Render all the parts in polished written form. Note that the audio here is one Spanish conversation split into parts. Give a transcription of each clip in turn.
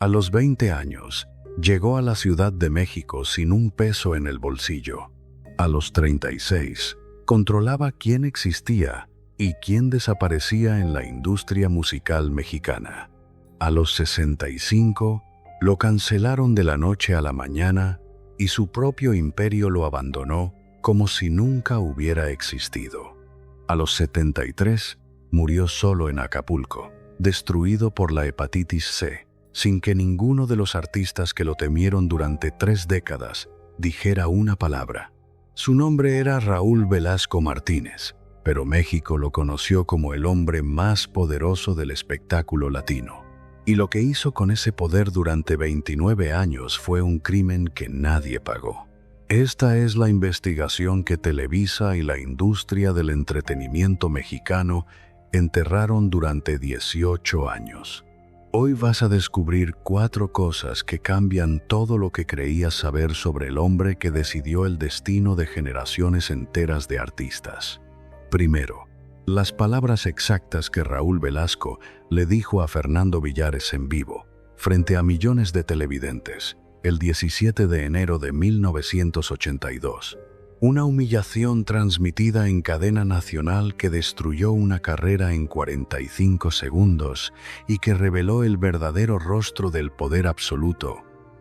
A los 20 años, llegó a la Ciudad de México sin un peso en el bolsillo. A los 36, controlaba quién existía y quién desaparecía en la industria musical mexicana. A los 65, lo cancelaron de la noche a la mañana y su propio imperio lo abandonó como si nunca hubiera existido. A los 73, murió solo en Acapulco, destruido por la hepatitis C, sin que ninguno de los artistas que lo temieron durante 3 décadas dijera una palabra. Su nombre era Raúl Velasco Martínez, pero México lo conoció como el hombre más poderoso del espectáculo latino. Y lo que hizo con ese poder durante 29 años fue un crimen que nadie pagó. Esta es la investigación que Televisa y la industria del entretenimiento mexicano enterraron durante 18 años. Hoy vas a descubrir 4 cosas que cambian todo lo que creías saber sobre el hombre que decidió el destino de generaciones enteras de artistas. Primero, las palabras exactas que Raúl Velasco le dijo a Fernando Villares en vivo, frente a millones de televidentes, el 17 de enero de 1982. Una humillación transmitida en cadena nacional que destruyó una carrera en 45 segundos y que reveló el verdadero rostro del poder absoluto.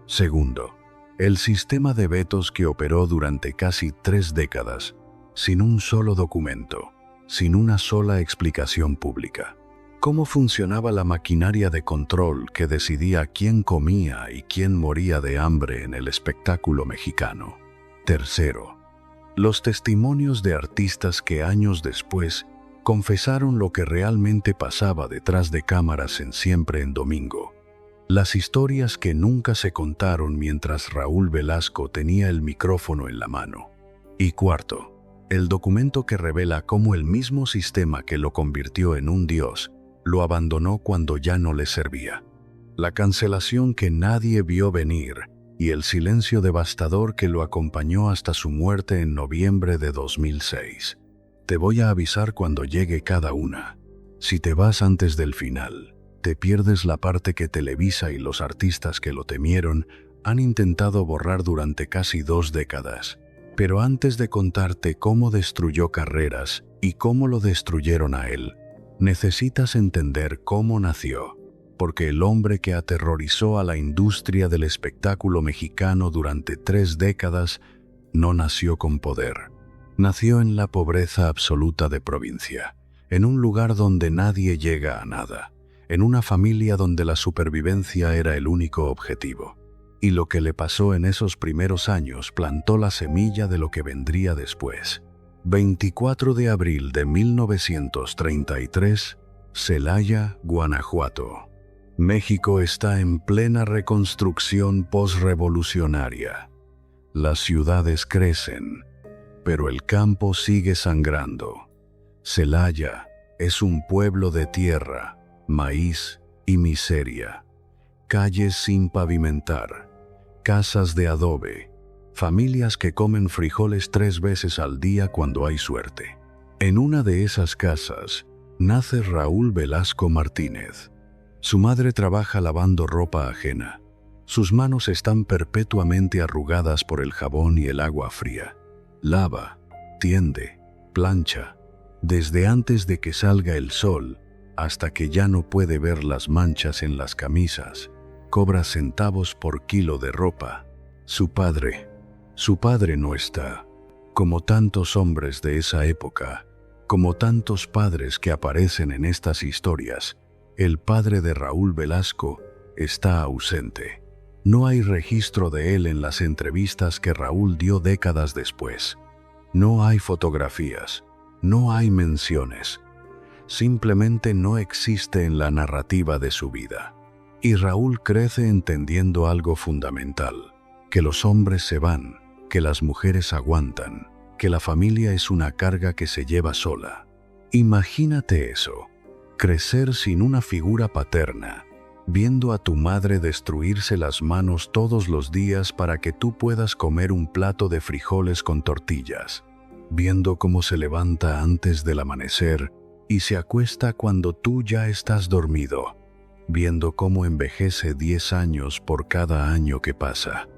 Segundo, el sistema de vetos que operó durante casi 3 décadas, sin un solo documento, sin una sola explicación pública. ¿Cómo funcionaba la maquinaria de control que decidía quién comía y quién moría de hambre en el espectáculo mexicano? Tercero, los testimonios de artistas que años después confesaron lo que realmente pasaba detrás de cámaras en Siempre en Domingo. Las historias que nunca se contaron mientras Raúl Velasco tenía el micrófono en la mano. Y cuarto, el documento que revela cómo el mismo sistema que lo convirtió en un dios lo abandonó cuando ya no le servía. La cancelación que nadie vio venir y el silencio devastador que lo acompañó hasta su muerte en noviembre de 2006. Te voy a avisar cuando llegue cada una. Si te vas antes del final, te pierdes la parte que Televisa y los artistas que lo temieron han intentado borrar durante casi 2 décadas. Pero antes de contarte cómo destruyó carreras y cómo lo destruyeron a él, necesitas entender cómo nació, porque el hombre que aterrorizó a la industria del espectáculo mexicano durante 3 décadas no nació con poder. Nació en la pobreza absoluta de provincia, en un lugar donde nadie llega a nada, en una familia donde la supervivencia era el único objetivo. Y lo que le pasó en esos primeros años plantó la semilla de lo que vendría después. 24 de abril de 1933, Celaya, Guanajuato. México está en plena reconstrucción posrevolucionaria. Las ciudades crecen, pero el campo sigue sangrando. Celaya es un pueblo de tierra, maíz y miseria. Calles sin pavimentar, casas de adobe, familias que comen frijoles 3 veces al día cuando hay suerte. En una de esas casas nace Raúl Velasco Martínez. Su madre trabaja lavando ropa ajena. Sus manos están perpetuamente arrugadas por el jabón y el agua fría. Lava, tiende, plancha, desde antes de que salga el sol hasta que ya no puede ver las manchas en las camisas. Cobra centavos por kilo de ropa. Su padre no está. Como tantos hombres de esa época, como tantos padres que aparecen en estas historias, el padre de Raúl Velasco está ausente. No hay registro de él en las entrevistas que Raúl dio décadas después. No hay fotografías, no hay menciones. Simplemente no existe en la narrativa de su vida. Y Raúl crece entendiendo algo fundamental, que los hombres se van, que las mujeres aguantan, que la familia es una carga que se lleva sola. Imagínate eso, crecer sin una figura paterna, viendo a tu madre destruirse las manos todos los días para que tú puedas comer un plato de frijoles con tortillas, viendo cómo se levanta antes del amanecer y se acuesta cuando tú ya estás dormido. viendo cómo envejece 10 años por cada año que pasa.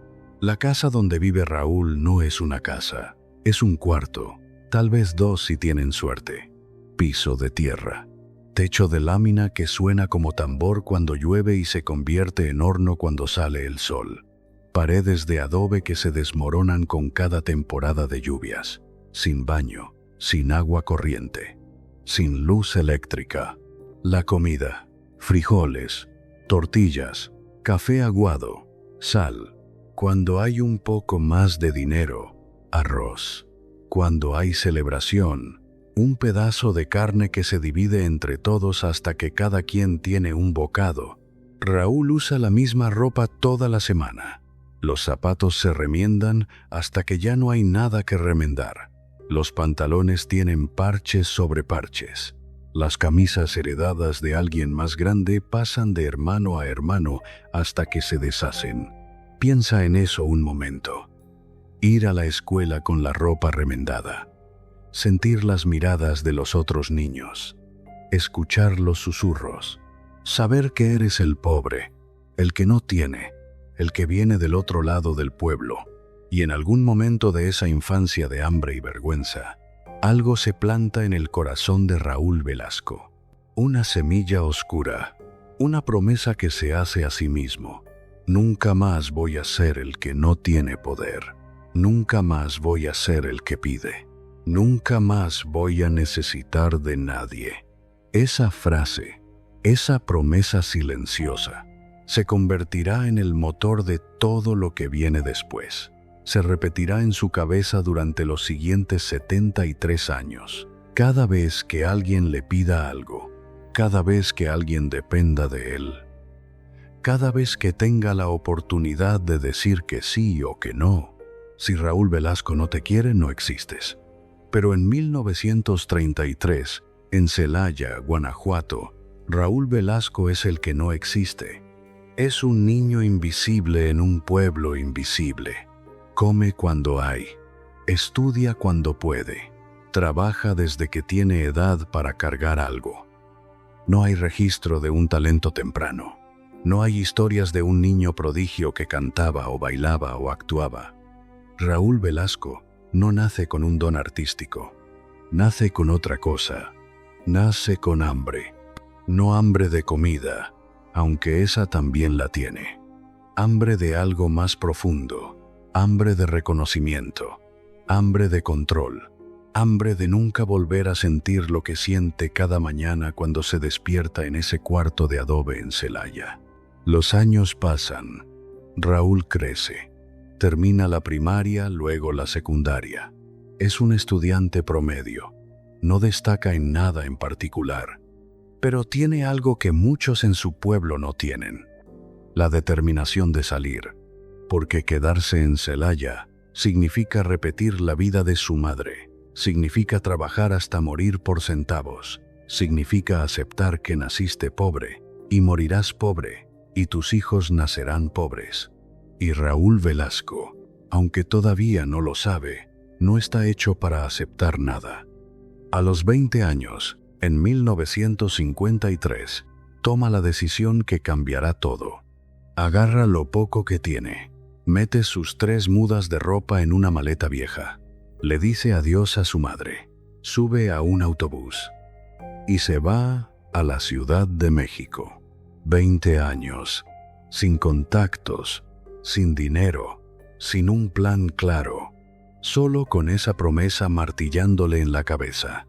La casa donde vive Raúl no es una casa, es un cuarto, tal vez 2 si tienen suerte. Piso de tierra, techo de lámina que suena como tambor cuando llueve y se convierte en horno cuando sale el sol. Paredes de adobe que se desmoronan con cada temporada de lluvias, sin baño, sin agua corriente, sin luz eléctrica. La comida, frijoles, tortillas, café aguado, sal. Cuando hay un poco más de dinero, arroz. Cuando hay celebración, un pedazo de carne que se divide entre todos hasta que cada quien tiene un bocado. Raúl usa la misma ropa toda la semana. Los zapatos se remiendan hasta que ya no hay nada que remendar. Los pantalones tienen parches sobre parches. Las camisas heredadas de alguien más grande pasan de hermano a hermano hasta que se deshacen. Piensa en eso un momento. Ir a la escuela con la ropa remendada. Sentir las miradas de los otros niños. Escuchar los susurros. Saber que eres el pobre, el que no tiene, el que viene del otro lado del pueblo. Y en algún momento de esa infancia de hambre y vergüenza, algo se planta en el corazón de Raúl Velasco. Una semilla oscura, una promesa que se hace a sí mismo. Nunca más voy a ser el que no tiene poder. Nunca más voy a ser el que pide. Nunca más voy a necesitar de nadie. Esa frase, esa promesa silenciosa, se convertirá en el motor de todo lo que viene después. Se repetirá en su cabeza durante los siguientes 73 años. Cada vez que alguien le pida algo, cada vez que alguien dependa de él, cada vez que tenga la oportunidad de decir que sí o que no. Si Raúl Velasco no te quiere, no existes. Pero en 1933, en Celaya, Guanajuato, Raúl Velasco es el que no existe. Es un niño invisible en un pueblo invisible. Come cuando hay, estudia cuando puede, trabaja desde que tiene edad para cargar algo. No hay registro de un talento temprano. No hay historias de un niño prodigio que cantaba o bailaba o actuaba. Raúl Velasco no nace con un don artístico. Nace con otra cosa. Nace con hambre. No hambre de comida, aunque esa también la tiene. Hambre de algo más profundo. Hambre de reconocimiento. Hambre de control. Hambre de nunca volver a sentir lo que siente cada mañana cuando se despierta en ese cuarto de adobe en Celaya. Los años pasan. Raúl crece. Termina la primaria, luego la secundaria. Es un estudiante promedio. No destaca en nada en particular, pero tiene algo que muchos en su pueblo no tienen: la determinación de salir, porque quedarse en Celaya significa repetir la vida de su madre, significa trabajar hasta morir por centavos, significa aceptar que naciste pobre y morirás pobre, y tus hijos nacerán pobres. Y Raúl Velasco, aunque todavía no lo sabe, no está hecho para aceptar nada. A los 20 años, en 1953, toma la decisión que cambiará todo. Agarra lo poco que tiene, mete sus 3 mudas de ropa en una maleta vieja, le dice adiós a su madre, sube a un autobús y se va a la Ciudad de México. 20 años, sin contactos, sin dinero, sin un plan claro, solo con esa promesa martillándole en la cabeza.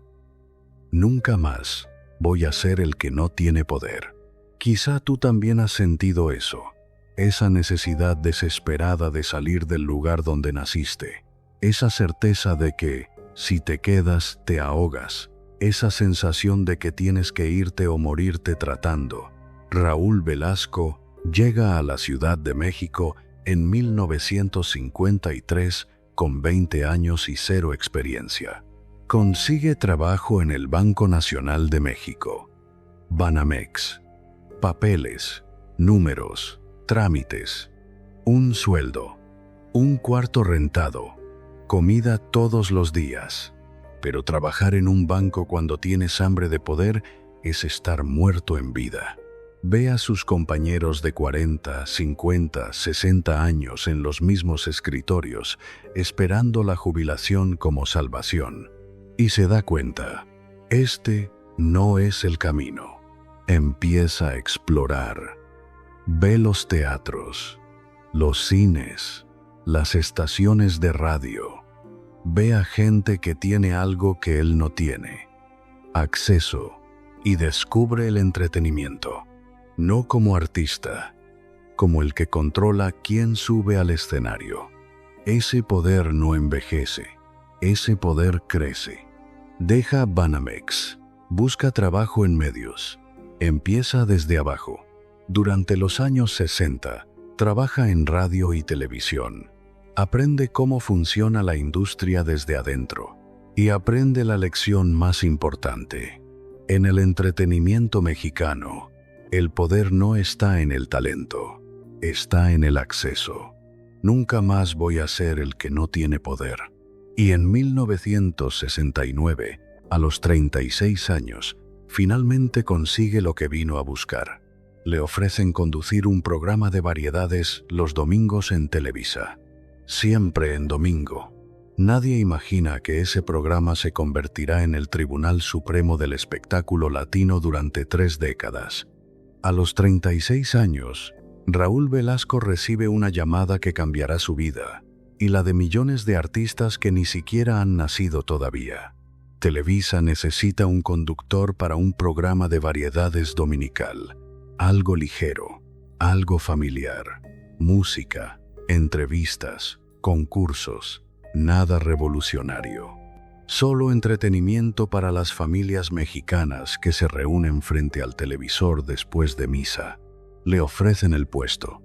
Nunca más voy a ser el que no tiene poder. Quizá tú también has sentido eso, esa necesidad desesperada de salir del lugar donde naciste, esa certeza de que, si te quedas, te ahogas, esa sensación de que tienes que irte o morirte tratando. Raúl Velasco llega a la Ciudad de México en 1953 con 20 años y 0 experiencia. Consigue trabajo en el Banco Nacional de México, Banamex. Papeles, números, trámites, un sueldo, un cuarto rentado, comida todos los días. Pero trabajar en un banco cuando tienes hambre de poder es estar muerto en vida. Ve a sus compañeros de 40, 50, 60 años en los mismos escritorios, esperando la jubilación como salvación. Y se da cuenta, este no es el camino. Empieza a explorar. Ve los teatros, los cines, las estaciones de radio. Ve a gente que tiene algo que él no tiene. Acceso, y descubre el entretenimiento. No como artista, como el que controla quién sube al escenario. Ese poder no envejece, ese poder crece. Deja Banamex, busca trabajo en medios, empieza desde abajo. Durante los años 60, trabaja en radio y televisión. Aprende cómo funciona la industria desde adentro y aprende la lección más importante. En el entretenimiento mexicano, el poder no está en el talento, está en el acceso. Nunca más voy a ser el que no tiene poder. Y en 1969, a los 36 años, finalmente consigue lo que vino a buscar. Le ofrecen conducir un programa de variedades los domingos en Televisa. Siempre en domingo. Nadie imagina que ese programa se convertirá en el Tribunal Supremo del Espectáculo Latino durante 3 décadas. A los 36 años, Raúl Velasco recibe una llamada que cambiará su vida, y la de millones de artistas que ni siquiera han nacido todavía. Televisa necesita un conductor para un programa de variedades dominical. Algo ligero, algo familiar, música, entrevistas, concursos, nada revolucionario. Solo entretenimiento para las familias mexicanas que se reúnen frente al televisor después de misa. Le ofrecen el puesto.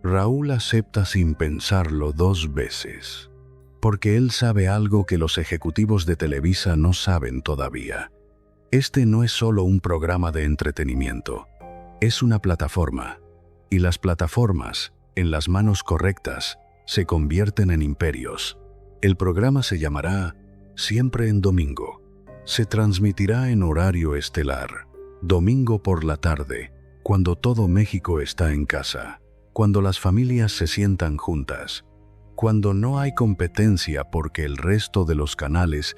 Raúl acepta sin pensarlo 2 veces, porque él sabe algo que los ejecutivos de Televisa no saben todavía. Este no es solo un programa de entretenimiento, es una plataforma, y las plataformas, en las manos correctas, se convierten en imperios. El programa se llamará Siempre en Domingo. Se transmitirá en horario estelar, domingo por la tarde, cuando todo México está en casa, cuando las familias se sientan juntas, cuando no hay competencia porque el resto de los canales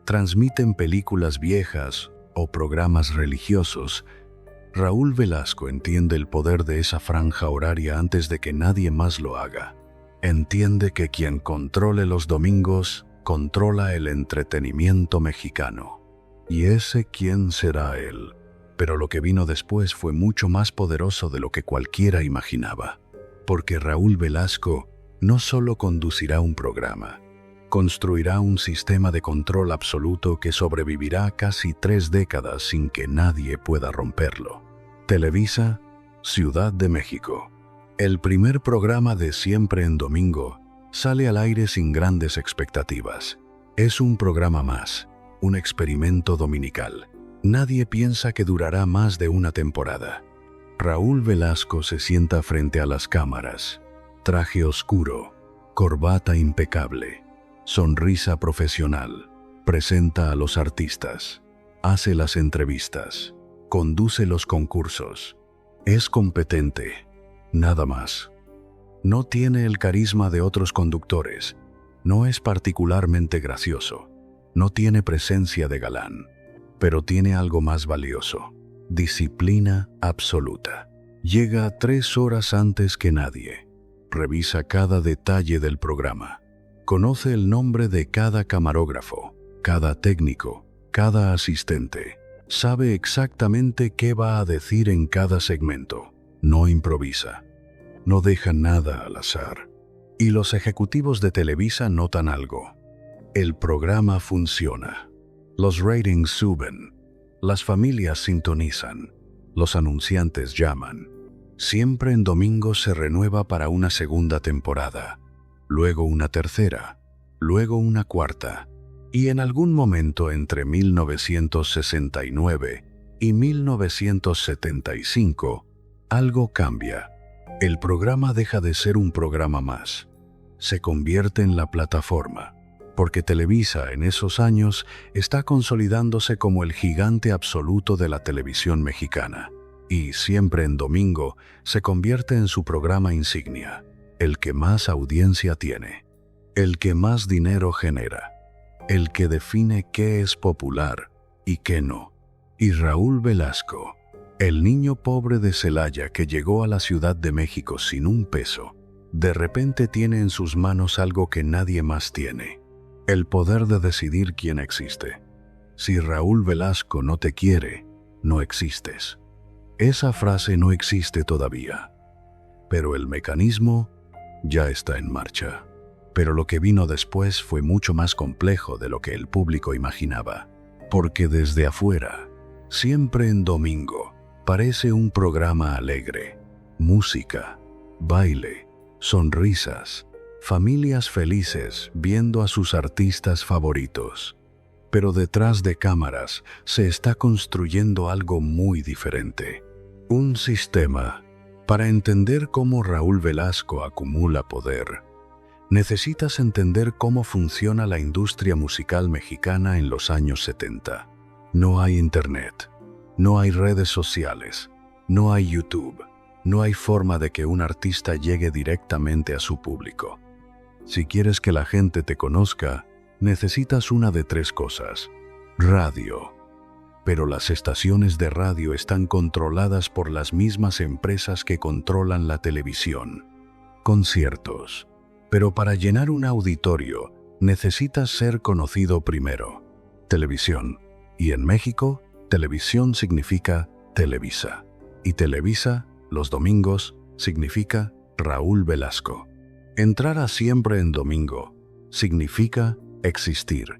transmiten películas viejas o programas religiosos. Raúl Velasco entiende el poder de esa franja horaria antes de que nadie más lo haga. Entiende que quien controle los domingos controla el entretenimiento mexicano. Y ese quién será él. Pero lo que vino después fue mucho más poderoso de lo que cualquiera imaginaba. Porque Raúl Velasco no solo conducirá un programa, construirá un sistema de control absoluto que sobrevivirá casi 3 décadas sin que nadie pueda romperlo. Televisa, Ciudad de México. El primer programa de Siempre en Domingo sale al aire sin grandes expectativas. Es un programa más, un experimento dominical. Nadie piensa que durará más de una temporada. Raúl Velasco se sienta frente a las cámaras. Traje oscuro, corbata impecable, sonrisa profesional. Presenta a los artistas, hace las entrevistas, conduce los concursos. Es competente, nada más. No tiene el carisma de otros conductores, no es particularmente gracioso, no tiene presencia de galán, pero tiene algo más valioso: disciplina absoluta. Llega 3 horas antes que nadie, revisa cada detalle del programa, conoce el nombre de cada camarógrafo, cada técnico, cada asistente, sabe exactamente qué va a decir en cada segmento, no improvisa. No deja nada al azar. Y los ejecutivos de Televisa notan algo. El programa funciona. Los ratings suben. Las familias sintonizan. Los anunciantes llaman. Siempre en Domingo se renueva para una segunda temporada. Luego una tercera. Luego una cuarta. Y en algún momento entre 1969 y 1975, algo cambia. El programa deja de ser un programa más. Se convierte en la plataforma, porque Televisa en esos años está consolidándose como el gigante absoluto de la televisión mexicana. y Siempre en Domingo se convierte en su programa insignia, el que más audiencia tiene, el que más dinero genera, el que define qué es popular y qué no. Y Raúl Velasco, el niño pobre de Celaya que llegó a la Ciudad de México sin un peso, de repente tiene en sus manos algo que nadie más tiene: el poder de decidir quién existe. Si Raúl Velasco no te quiere, no existes. Esa frase no existe todavía, pero el mecanismo ya está en marcha. Pero lo que vino después fue mucho más complejo de lo que el público imaginaba, porque desde afuera, Siempre en Domingo parece un programa alegre: música, baile, sonrisas, familias felices viendo a sus artistas favoritos. Pero detrás de cámaras se está construyendo algo muy diferente. Un sistema. Para entender cómo Raúl Velasco acumula poder, necesitas entender cómo funciona la industria musical mexicana en los años 70. No hay internet, no hay redes sociales, no hay YouTube, no hay forma de que un artista llegue directamente a su público. Si quieres que la gente te conozca, necesitas una de tres cosas: radio. Pero las estaciones de radio están controladas por las mismas empresas que controlan la televisión. Conciertos. Pero para llenar un auditorio, necesitas ser conocido primero. Televisión. Y en México, televisión significa Televisa. Y Televisa, los domingos, significa Raúl Velasco. Entrar a Siempre en Domingo significa existir.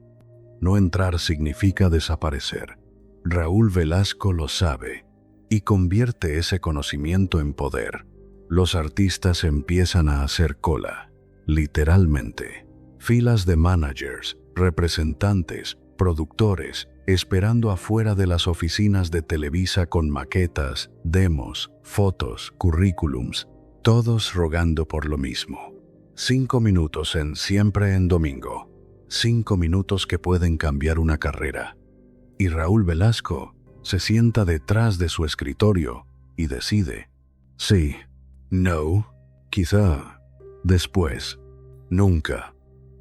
No entrar significa desaparecer. Raúl Velasco lo sabe y convierte ese conocimiento en poder. Los artistas empiezan a hacer cola, literalmente. Filas de managers, representantes, productores, esperando afuera de las oficinas de Televisa con maquetas, demos, fotos, currículums, todos rogando por lo mismo. 5 minutos en Siempre en Domingo. 5 minutos que pueden cambiar una carrera. Y Raúl Velasco se sienta detrás de su escritorio y decide: sí, no, quizá, después, nunca.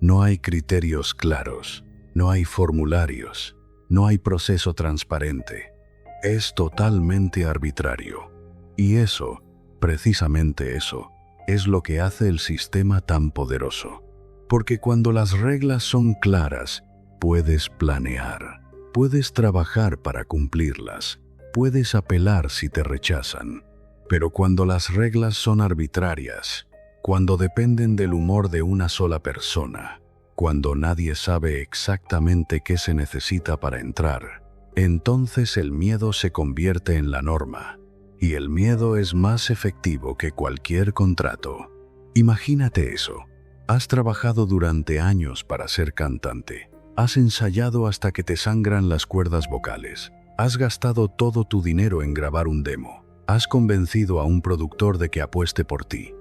No hay criterios claros, no hay formularios, no hay proceso transparente. Es totalmente arbitrario. Y eso, precisamente eso, es lo que hace el sistema tan poderoso. Porque cuando las reglas son claras, puedes planear, puedes trabajar para cumplirlas, puedes apelar si te rechazan. Pero cuando las reglas son arbitrarias, cuando dependen del humor de una sola persona, cuando nadie sabe exactamente qué se necesita para entrar, entonces el miedo se convierte en la norma. Y el miedo es más efectivo que cualquier contrato. Imagínate eso. Has trabajado durante años para ser cantante. Has ensayado hasta que te sangran las cuerdas vocales. Has gastado todo tu dinero en grabar un demo. Has convencido a un productor de que apueste por ti.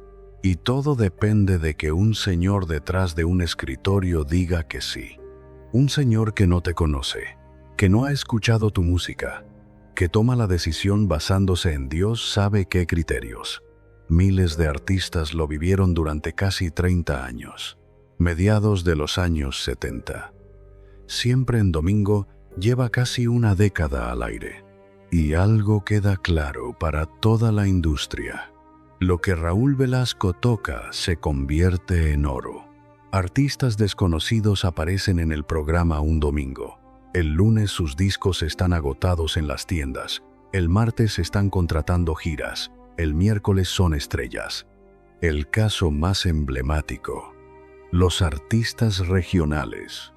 Y todo depende de que un señor detrás de un escritorio diga que sí. Un señor que no te conoce, que no ha escuchado tu música, que toma la decisión basándose en Dios sabe qué criterios. Miles de artistas lo vivieron durante casi 30 años, mediados de los años 70. Siempre en Domingo lleva casi una década al aire. Y algo queda claro para toda la industria. Lo que Raúl Velasco toca se convierte en oro. Artistas desconocidos aparecen en el programa un domingo. El lunes sus discos están agotados en las tiendas. El martes están contratando giras. El miércoles son estrellas. El caso más emblemático: los artistas regionales.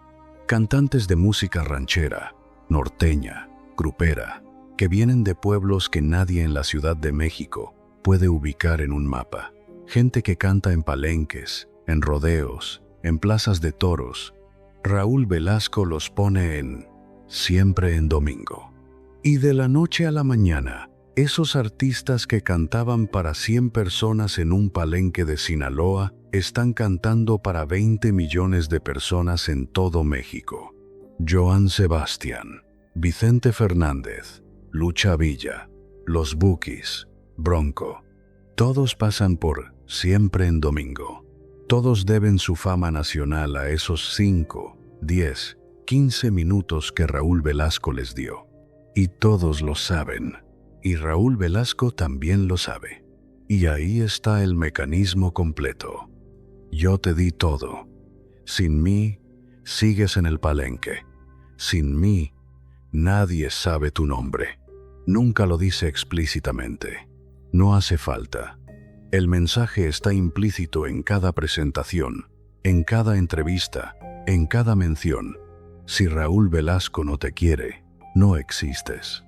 Cantantes de música ranchera, norteña, grupera, que vienen de pueblos que nadie en la Ciudad de México puede ubicar en un mapa. Gente que canta en palenques, en rodeos, en plazas de toros. Raúl Velasco los pone en Siempre en Domingo. Y de la noche a la mañana, esos artistas que cantaban para 100 personas en un palenque de Sinaloa están cantando para 20 millones de personas en todo México. Joan Sebastián, Vicente Fernández, Lucha Villa, los Bukis, Bronco. Todos pasan por Siempre en Domingo. Todos deben su fama nacional a esos 5, 10, 15 minutos que Raúl Velasco les dio. Y todos lo saben. Y Raúl Velasco también lo sabe. Y ahí está el mecanismo completo. Yo te di todo. Sin mí, sigues en el palenque. Sin mí, nadie sabe tu nombre. Nunca lo dice explícitamente. No hace falta. El mensaje está implícito en cada presentación, en cada entrevista, en cada mención. Si Raúl Velasco no te quiere, no existes.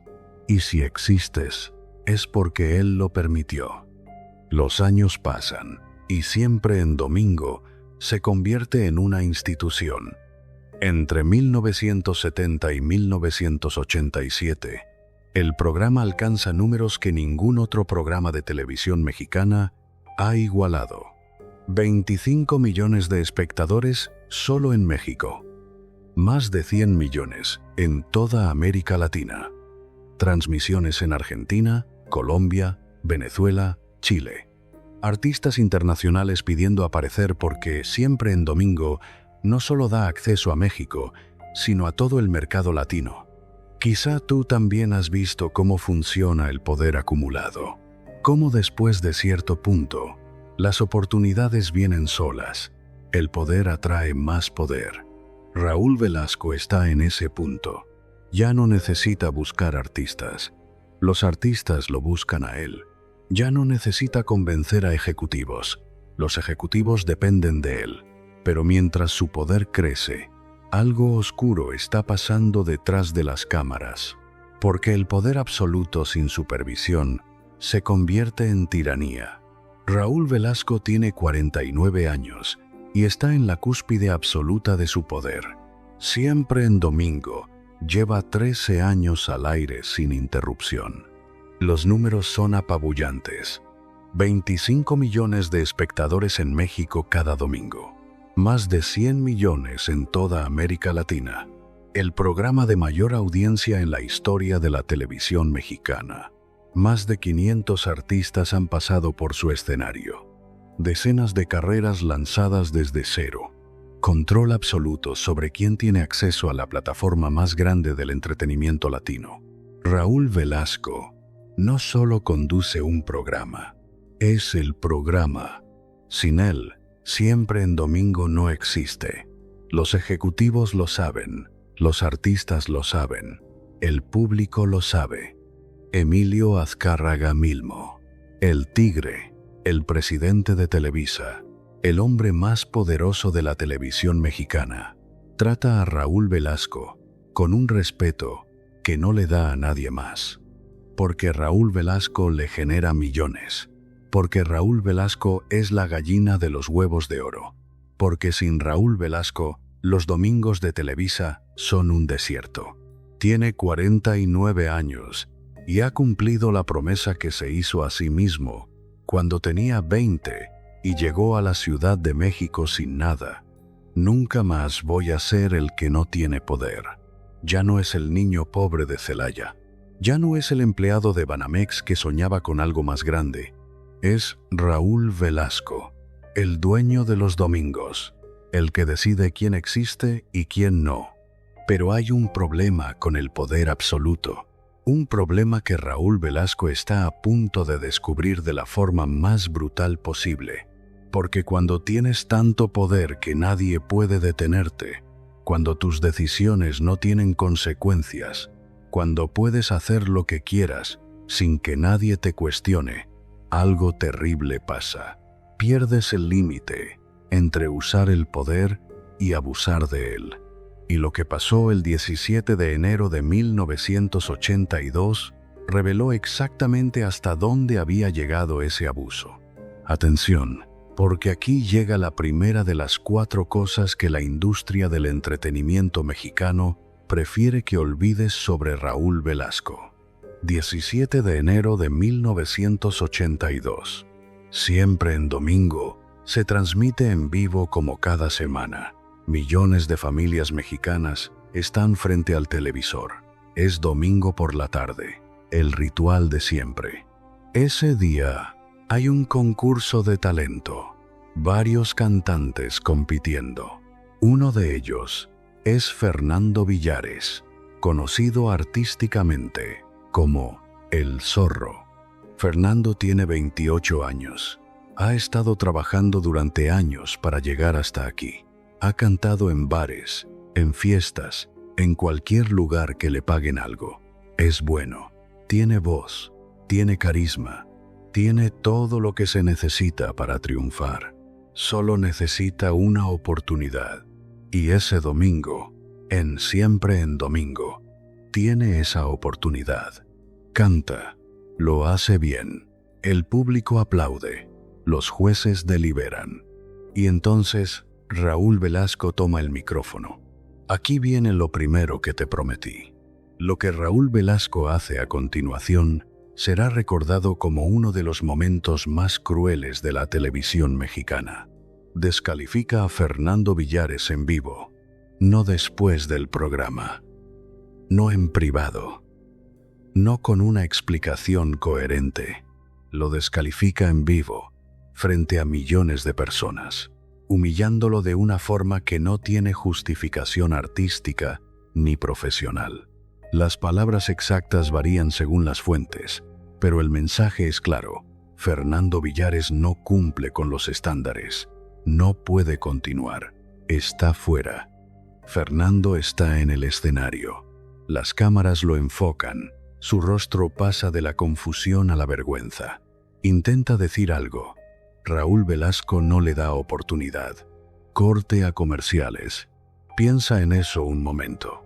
Y si existes, es porque él lo permitió. Los años pasan, y Siempre en Domingo se convierte en una institución. Entre 1970 y 1987, el programa alcanza números que ningún otro programa de televisión mexicana ha igualado. 25 millones de espectadores solo en México. Más de 100 millones en toda América Latina. Transmisiones en Argentina, Colombia, Venezuela, Chile. Artistas internacionales pidiendo aparecer porque Siempre en Domingo no solo da acceso a México, sino a todo el mercado latino. Quizá tú también has visto cómo funciona el poder acumulado. Cómo después de cierto punto, las oportunidades vienen solas. El poder atrae más poder. Raúl Velasco está en ese punto. Ya no necesita buscar artistas. Los artistas lo buscan a él. Ya no necesita convencer a ejecutivos. Los ejecutivos dependen de él. Pero mientras su poder crece, algo oscuro está pasando detrás de las cámaras. Porque el poder absoluto sin supervisión se convierte en tiranía. Raúl Velasco tiene 49 años y está en la cúspide absoluta de su poder. Siempre en Domingo lleva 13 años al aire sin interrupción. Los números son apabullantes. 25 millones de espectadores en México cada domingo. Más de 100 millones en toda América Latina. El programa de mayor audiencia en la historia de la televisión mexicana. Más de 500 artistas han pasado por su escenario. Decenas de carreras lanzadas desde cero. Control absoluto sobre quién tiene acceso a la plataforma más grande del entretenimiento latino. Raúl Velasco no solo conduce un programa, es el programa. Sin él, Siempre en Domingo no existe. Los ejecutivos lo saben, los artistas lo saben, el público lo sabe. Emilio Azcárraga Milmo, el Tigre, el presidente de Televisa, el hombre más poderoso de la televisión mexicana, trata a Raúl Velasco con un respeto que no le da a nadie más. Porque Raúl Velasco le genera millones. Porque Raúl Velasco es la gallina de los huevos de oro. Porque sin Raúl Velasco, los domingos de Televisa son un desierto. Tiene 49 años y ha cumplido la promesa que se hizo a sí mismo cuando tenía 20 y llegó a la Ciudad de México sin nada. Nunca más voy a ser el que no tiene poder. Ya no es el niño pobre de Celaya. Ya no es el empleado de Banamex que soñaba con algo más grande. Es Raúl Velasco, el dueño de los domingos, el que decide quién existe y quién no. Pero hay un problema con el poder absoluto. Un problema que Raúl Velasco está a punto de descubrir de la forma más brutal posible. Porque cuando tienes tanto poder que nadie puede detenerte, cuando tus decisiones no tienen consecuencias, cuando puedes hacer lo que quieras sin que nadie te cuestione, algo terrible pasa. Pierdes el límite entre usar el poder y abusar de él. Y lo que pasó el 17 de enero de 1982 reveló exactamente hasta dónde había llegado ese abuso. Atención, porque aquí llega la primera de las 4 cosas que la industria del entretenimiento mexicano prefiere que olvides sobre Raúl Velasco. 17 de enero de 1982. Siempre en Domingo se transmite en vivo como cada semana. Millones de familias mexicanas están frente al televisor. Es domingo por la tarde. el ritual de siempre. Ese día hay un concurso de talento, varios cantantes compitiendo. Uno de ellos es Fernando Villares, conocido artísticamente como El Zorro. Fernando tiene 28 años. Ha estado trabajando durante años para llegar hasta aquí. Ha cantado en bares, en fiestas, en cualquier lugar que le paguen algo. Es bueno, tiene voz, tiene carisma, tiene todo lo que se necesita para triunfar. Solo necesita una oportunidad. Y ese domingo, en Siempre en Domingo, tiene esa oportunidad. Canta, lo hace bien, el público aplaude, los jueces deliberan. Y entonces Raúl Velasco toma el micrófono. Aquí viene lo primero que te prometí. Lo que Raúl Velasco hace a continuación será recordado como uno de los momentos más crueles de la televisión mexicana. Descalifica a Fernando Villares en vivo, no después del programa, no en privado, no con una explicación coherente. Lo descalifica en vivo, frente a millones de personas, humillándolo de una forma que no tiene justificación artística ni profesional. Las palabras exactas varían según las fuentes, pero el mensaje es claro: Fernando Villares no cumple con los estándares, no puede continuar, está fuera. Fernando está en el escenario. Las cámaras lo enfocan, su rostro pasa de la confusión a la vergüenza. Intenta decir algo. Raúl Velasco no le da oportunidad. Corte a comerciales. Piensa en eso un momento.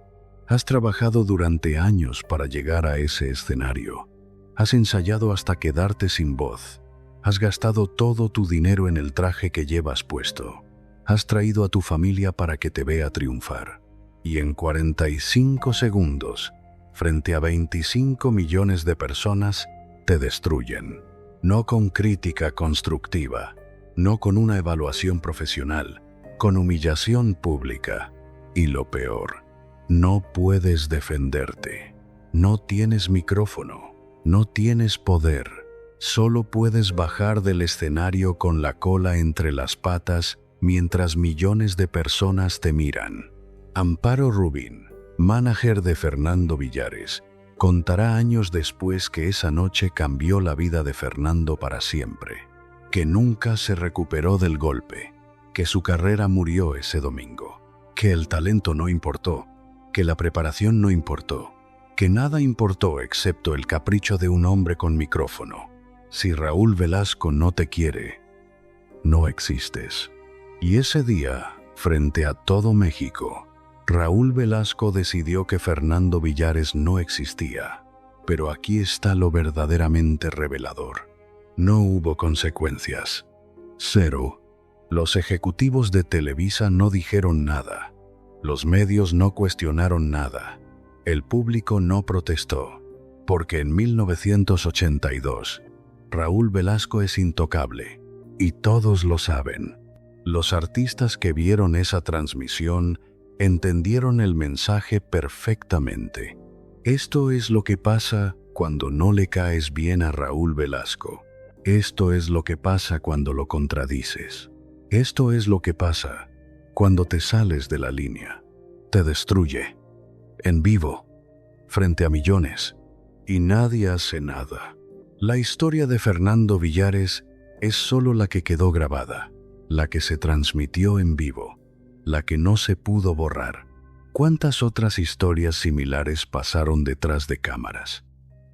Has trabajado durante años para llegar a ese escenario. Has ensayado hasta quedarte sin voz. Has gastado todo tu dinero en el traje que llevas puesto. Has traído a tu familia para que te vea triunfar. Y en 45 segundos, frente a 25 millones de personas, te destruyen. No con crítica constructiva, no con una evaluación profesional, con humillación pública. Y lo peor, no puedes defenderte. No tienes micrófono, no tienes poder. Solo puedes bajar del escenario con la cola entre las patas mientras millones de personas te miran. Amparo Rubín, manager de Fernando Villares, contará años después que esa noche cambió la vida de Fernando para siempre, que nunca se recuperó del golpe, que su carrera murió ese domingo, que el talento no importó, que la preparación no importó, que nada importó excepto el capricho de un hombre con micrófono. Si Raúl Velasco no te quiere, no existes. Y ese día, frente a todo México, Raúl Velasco decidió que Fernando Villares no existía. Pero aquí está lo verdaderamente revelador. No hubo consecuencias. Cero. Los ejecutivos de Televisa no dijeron nada. Los medios no cuestionaron nada. El público no protestó. Porque en 1982, Raúl Velasco es intocable. Y todos lo saben. Los artistas que vieron esa transmisión entendieron el mensaje perfectamente. Esto es lo que pasa cuando no le caes bien a Raúl Velasco. Esto es lo que pasa cuando lo contradices. Esto es lo que pasa cuando te sales de la línea. Te destruye. En vivo, frente a millones. Y nadie hace nada. La historia de Fernando Villares es solo la que quedó grabada, la que se transmitió en vivo, la que no se pudo borrar. ¿Cuántas otras historias similares pasaron detrás de cámaras?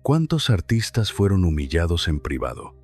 ¿Cuántos artistas fueron humillados en privado?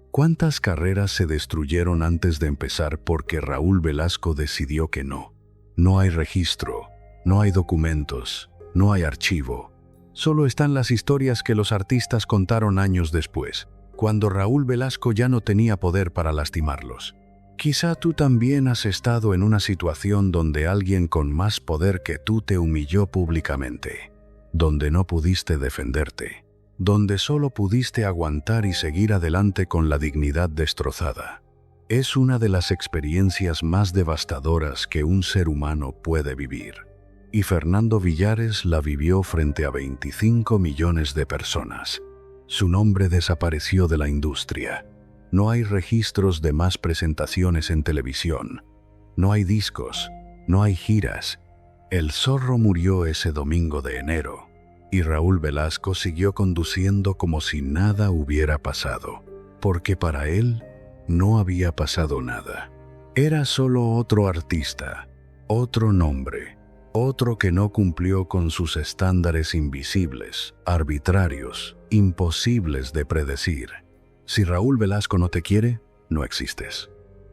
¿Cuántas carreras se destruyeron antes de empezar porque Raúl Velasco decidió que no? No hay registro, no hay documentos, no hay archivo. Solo están las historias que los artistas contaron años después, cuando Raúl Velasco ya no tenía poder para lastimarlos. Quizá tú también has estado en una situación donde alguien con más poder que tú te humilló públicamente, donde no pudiste defenderte, donde solo pudiste aguantar y seguir adelante con la dignidad destrozada. Es una de las experiencias más devastadoras que un ser humano puede vivir. y Fernando Villares la vivió frente a 25 millones de personas. Su nombre desapareció de la industria. No hay registros de más presentaciones en televisión. No hay discos. No hay giras. El Zorro murió ese domingo de enero y Raúl Velasco siguió conduciendo como si nada hubiera pasado, porque para él no había pasado nada. Era solo otro artista, otro nombre, otro que no cumplió con sus estándares invisibles, arbitrarios, imposibles de predecir. Si Raúl Velasco no te quiere, no existes.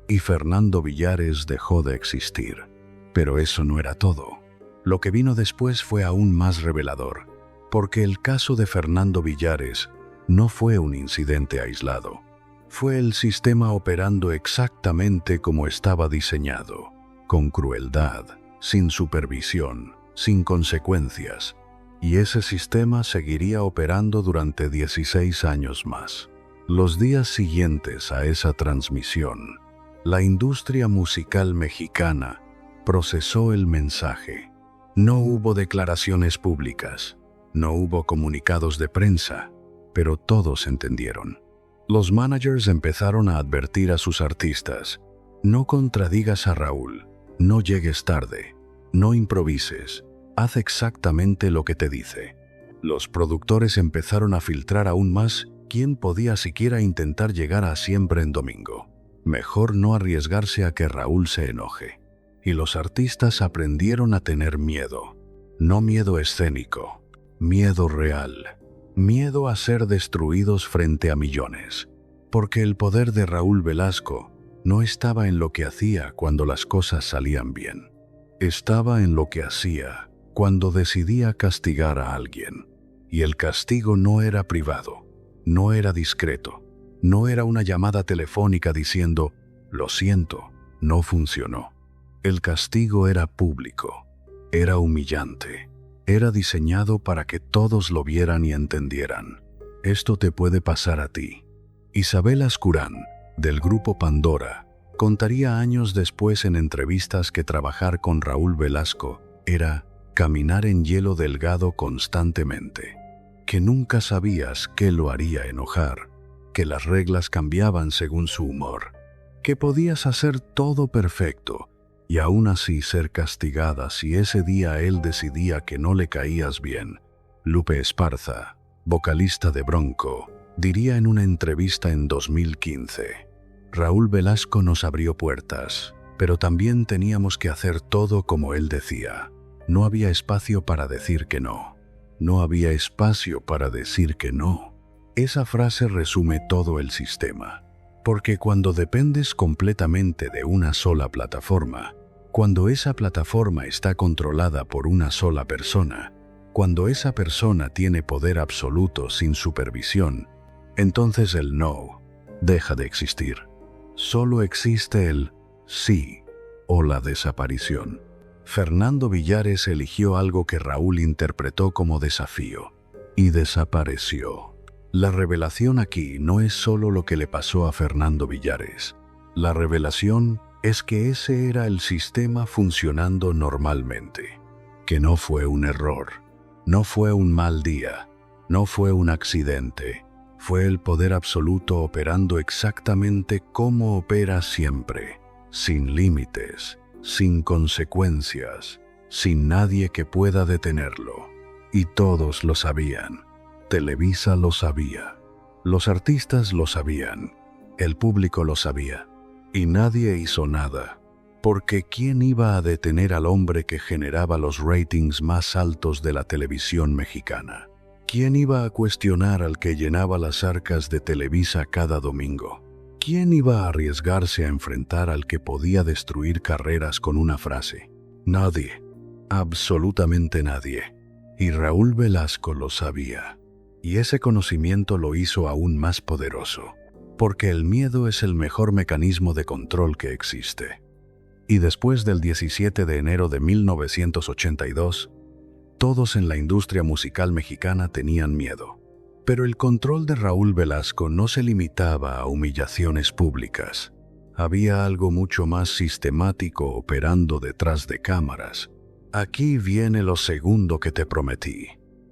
Y Fernando Villares dejó de existir. Pero eso no era todo. Lo que vino después fue aún más revelador, porque el caso de Fernando Villares no fue un incidente aislado. Fue el sistema operando exactamente como estaba diseñado, con crueldad, sin supervisión, sin consecuencias. Y ese sistema seguiría operando durante 16 años más. Los días siguientes a esa transmisión, la industria musical mexicana procesó el mensaje. No hubo declaraciones públicas, no hubo comunicados de prensa, pero todos entendieron. Los managers empezaron a advertir a sus artistas: no contradigas a Raúl, no llegues tarde, no improvises, haz exactamente lo que te dice. Los productores empezaron a filtrar aún más quién podía siquiera intentar llegar a Siempre en Domingo. Mejor no arriesgarse a que Raúl se enoje. Y los artistas aprendieron a tener miedo. No miedo escénico, miedo real. Miedo a ser destruidos frente a millones. Porque el poder de Raúl Velasco no estaba en lo que hacía cuando las cosas salían bien. Estaba en lo que hacía cuando decidía castigar a alguien. Y el castigo no era privado, no era discreto, no era una llamada telefónica diciendo: lo siento, no funcionó. El castigo era público, era humillante, era diseñado para que todos lo vieran y entendieran. Esto te puede pasar a ti. Isabel Ascurán, del grupo Pandora, contaría años después en entrevistas que trabajar con Raúl Velasco era caminar en hielo delgado constantemente, que nunca sabías qué lo haría enojar, que las reglas cambiaban según su humor, que podías hacer todo perfecto y aún así ser castigada si ese día él decidía que no le caías bien. Lupe Esparza, vocalista de Bronco, diría en una entrevista en 2015: Raúl Velasco nos abrió puertas, pero también teníamos que hacer todo como él decía. No había espacio para decir que no. No había espacio para decir que no. Esa frase resume todo el sistema. Porque cuando dependes completamente de una sola plataforma, cuando esa plataforma está controlada por una sola persona, cuando esa persona tiene poder absoluto sin supervisión, entonces el no deja de existir. Solo existe el sí o la desaparición. Fernando Villares eligió algo que Raúl interpretó como desafío y desapareció. La revelación aquí no es solo lo que le pasó a Fernando Villares. La revelación es que ese era el sistema funcionando normalmente. Que no fue un error, no fue un mal día, no fue un accidente. Fue el poder absoluto operando exactamente como opera siempre, sin límites, sin consecuencias, sin nadie que pueda detenerlo. Y todos lo sabían. Televisa lo sabía. Los artistas lo sabían. El público lo sabía. Y nadie hizo nada. Porque ¿quién iba a detener al hombre que generaba los ratings más altos de la televisión mexicana? ¿Quién iba a cuestionar al que llenaba las arcas de Televisa cada domingo? ¿Quién iba a arriesgarse a enfrentar al que podía destruir carreras con una frase? Nadie. Absolutamente nadie. Y Raúl Velasco lo sabía. Y ese conocimiento lo hizo aún más poderoso. Porque el miedo es el mejor mecanismo de control que existe. Y después del 17 de enero de 1982, todos en la industria musical mexicana tenían miedo. Pero el control de Raúl Velasco no se limitaba a humillaciones públicas. Había algo mucho más sistemático operando detrás de cámaras. Aquí viene lo segundo que te prometí.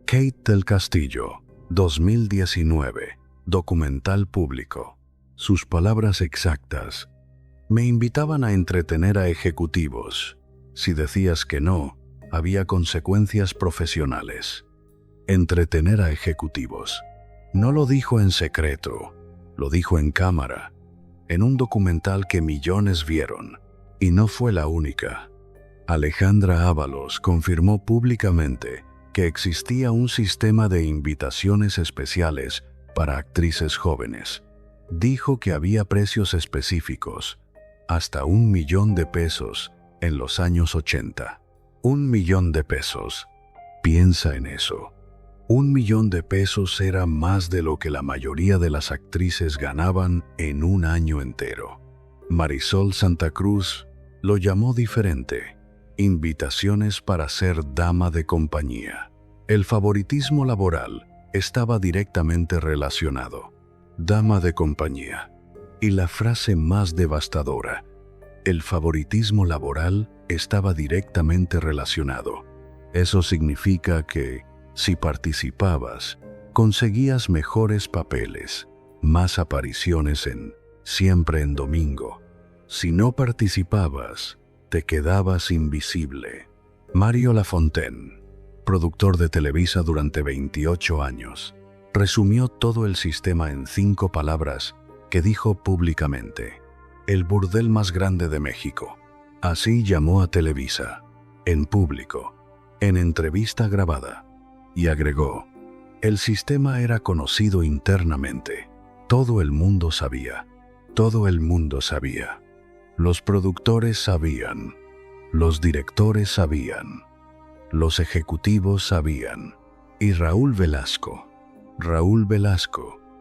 Kate del Castillo, 2019, documental público. Sus palabras exactas. Me invitaban a entretener a ejecutivos. Si decías que no, había consecuencias profesionales. Entretener a ejecutivos. No lo dijo en secreto, lo dijo en cámara, en un documental que millones vieron, y no fue la única. Alejandra Ábalos confirmó públicamente que existía un sistema de invitaciones especiales para actrices jóvenes. Dijo que había precios específicos, hasta $1.000.000 en los años 80. $1.000.000. Piensa en eso. $1.000.000 era más de lo que la mayoría de las actrices ganaban en un año entero. Marisol Santa Cruz lo llamó diferente: invitaciones para ser dama de compañía. El favoritismo laboral estaba directamente relacionado. Dama de compañía. Y la frase más devastadora: el favoritismo laboral estaba directamente relacionado. Eso significa que, si participabas, conseguías mejores papeles, más apariciones en Siempre en Domingo. Si no participabas, te quedabas invisible. Mario Lafontaine, productor de Televisa durante 28 años, resumió todo el sistema en 5 palabras que dijo públicamente: el burdel más grande de México. Así llamó a Televisa, en público, en entrevista grabada. Y agregó: el sistema era conocido internamente. Todo el mundo sabía. Todo el mundo sabía. Los productores sabían. Los directores sabían. Los ejecutivos sabían. Y Raúl Velasco,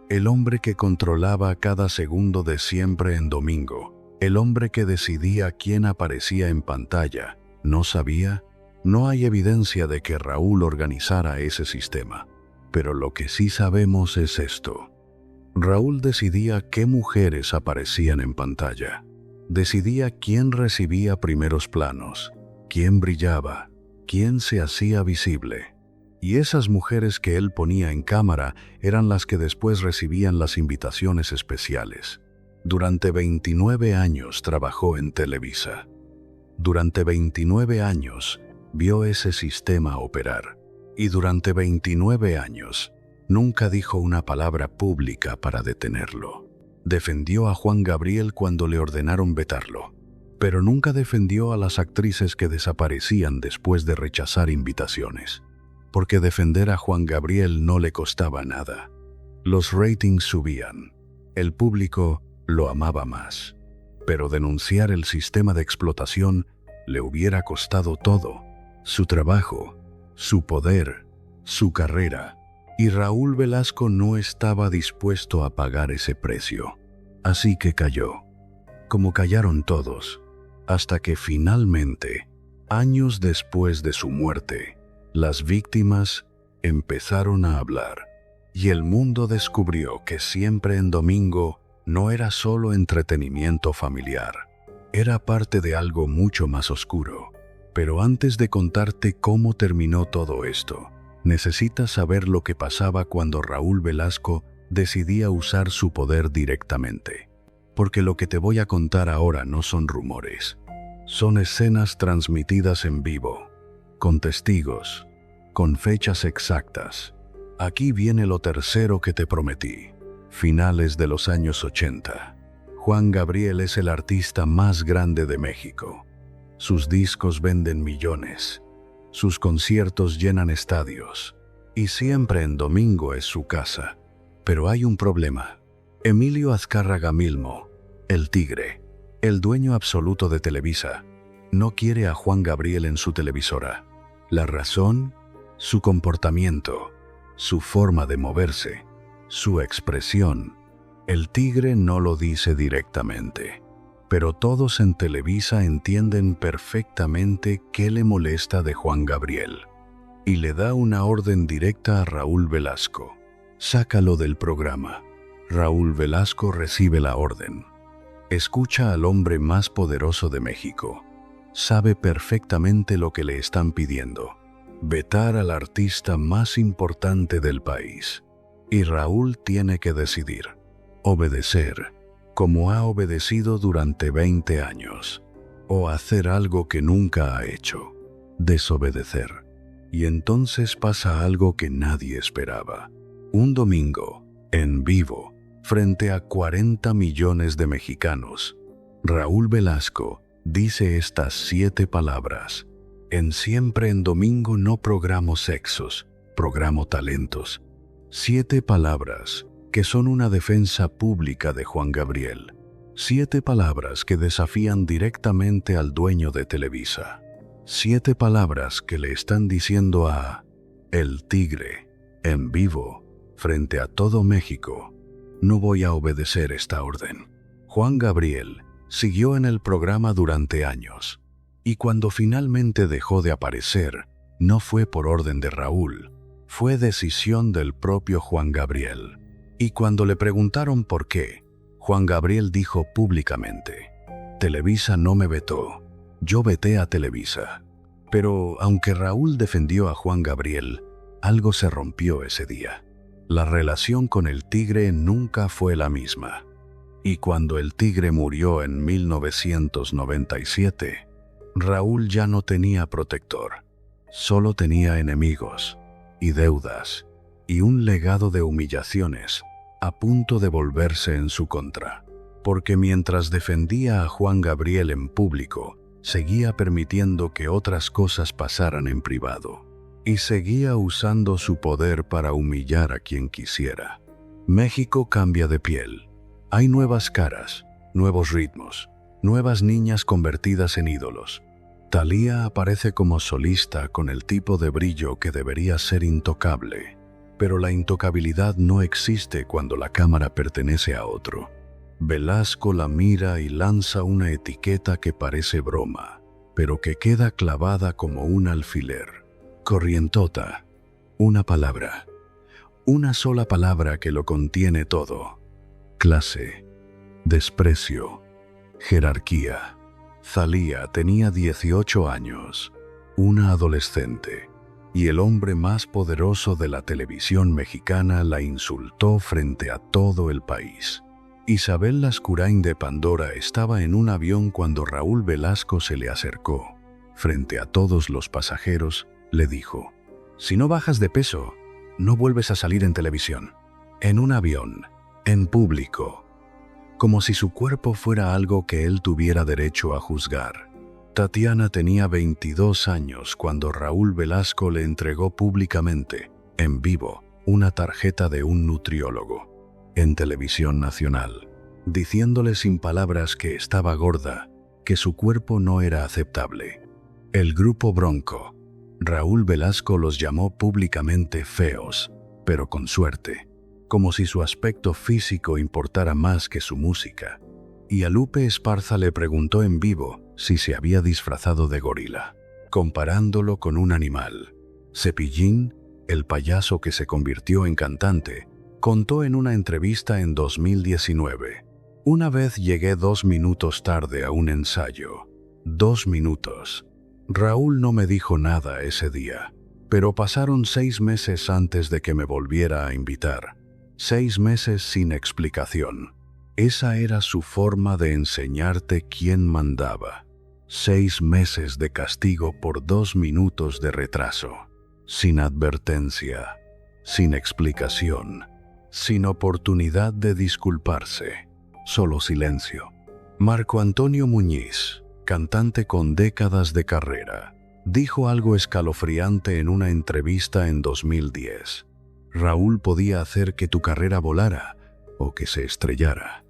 el hombre que controlaba cada segundo de Siempre en Domingo, el hombre que decidía quién aparecía en pantalla, ¿no sabía? No hay evidencia de que Raúl organizara ese sistema, pero lo que sí sabemos es esto. Raúl decidía qué mujeres aparecían en pantalla. Decidía quién recibía primeros planos, quién brillaba, quién se hacía visible. Y esas mujeres que él ponía en cámara eran las que después recibían las invitaciones especiales. Durante 29 años trabajó en Televisa. Durante 29 años vio ese sistema operar. Y durante 29 años nunca dijo una palabra pública para detenerlo. Defendió a Juan Gabriel cuando le ordenaron vetarlo, pero nunca defendió a las actrices que desaparecían después de rechazar invitaciones, porque defender a Juan Gabriel no le costaba nada. Los ratings subían, el público lo amaba más, pero denunciar el sistema de explotación le hubiera costado todo: su trabajo, su poder, su carrera. Y Raúl Velasco no estaba dispuesto a pagar ese precio. Así que calló, como callaron todos, hasta que finalmente, años después de su muerte, las víctimas empezaron a hablar. Y el mundo descubrió que Siempre en Domingo no era solo entretenimiento familiar, era parte de algo mucho más oscuro. Pero antes de contarte cómo terminó todo esto, necesitas saber lo que pasaba cuando Raúl Velasco decidía usar su poder directamente. Porque lo que te voy a contar ahora no son rumores. Son escenas transmitidas en vivo, con testigos, con fechas exactas. Aquí viene lo tercero que te prometí. Finales de los años 80. Juan Gabriel es el artista más grande de México. Sus discos venden millones. Sus conciertos llenan estadios. Y Siempre en Domingo es su casa. Pero hay un problema. Emilio Azcárraga Milmo, el Tigre, el dueño absoluto de Televisa, no quiere a Juan Gabriel en su televisora. La razón: su comportamiento, su forma de moverse, su expresión. El Tigre no lo dice directamente, pero todos en Televisa entienden perfectamente qué le molesta de Juan Gabriel. Y le da una orden directa a Raúl Velasco: sácalo del programa. Raúl Velasco recibe la orden. Escucha al hombre más poderoso de México. sabe perfectamente lo que le están pidiendo: vetar al artista más importante del país. Y Raúl tiene que decidir: obedecer, como ha obedecido durante 20 años, o hacer algo que nunca ha hecho: desobedecer. Y entonces pasa algo que nadie esperaba. Un domingo, en vivo, frente a 40 millones de mexicanos, Raúl Velasco dice estas 7 palabras: en Siempre en Domingo no programo sexos, programo talentos. 7 palabras que son una defensa pública de Juan Gabriel. 7 palabras que desafían directamente al dueño de Televisa. 7 palabras que le están diciendo a El Tigre, en vivo, frente a todo México: no voy a obedecer esta orden. Juan Gabriel siguió en el programa durante años, y cuando finalmente dejó de aparecer, no fue por orden de Raúl, fue decisión del propio Juan Gabriel. Y cuando le preguntaron por qué, Juan Gabriel dijo públicamente: Televisa no me vetó, yo veté a Televisa. Pero aunque Raúl defendió a Juan Gabriel, algo se rompió ese día. La relación con el Tigre nunca fue la misma. Y cuando el Tigre murió en 1997, Raúl ya no tenía protector. Solo tenía enemigos y deudas y un legado de humillaciones a punto de volverse en su contra. Porque mientras defendía a Juan Gabriel en público, seguía permitiendo que otras cosas pasaran en privado. Y seguía usando su poder para humillar a quien quisiera. México cambia de piel. Hay nuevas caras, nuevos ritmos, nuevas niñas convertidas en ídolos. Thalía aparece como solista con el tipo de brillo que debería ser intocable. Pero la intocabilidad no existe cuando la cámara pertenece a otro. Velasco la mira y lanza una etiqueta que parece broma, pero que queda clavada como un alfiler. Corrientota. Una palabra. Una sola palabra que lo contiene todo: clase, desprecio, jerarquía. Thalía tenía 18 años, una adolescente, y el hombre más poderoso de la televisión mexicana la insultó frente a todo el país. Isabel Lascurain de Pandora estaba en un avión cuando Raúl Velasco se le acercó. Frente a todos los pasajeros, le dijo: si no bajas de peso, no vuelves a salir en televisión. En un avión, en público. Como si su cuerpo fuera algo que él tuviera derecho a juzgar. Tatiana tenía 22 años cuando Raúl Velasco le entregó públicamente, en vivo, una tarjeta de un nutriólogo, en televisión nacional, diciéndole sin palabras que estaba gorda, que su cuerpo no era aceptable. El grupo Bronco, Raúl Velasco los llamó públicamente feos, pero con suerte, como si su aspecto físico importara más que su música. Y a Lupe Esparza le preguntó en vivo si se había disfrazado de gorila, comparándolo con un animal. Cepillín, el payaso que se convirtió en cantante, contó en una entrevista en 2019: una vez llegué 2 minutos tarde a un ensayo. 2 minutos. Raúl no me dijo nada ese día, pero pasaron 6 meses antes de que me volviera a invitar. 6 meses sin explicación. Esa era su forma de enseñarte quién mandaba. 6 meses de castigo por 2 minutos de retraso. Sin advertencia, sin explicación, sin oportunidad de disculparse. Solo silencio. Marco Antonio Muñiz, cantante con décadas de carrera, dijo algo escalofriante en una entrevista en 2010. Raúl podía hacer que tu carrera volara o que se estrellara,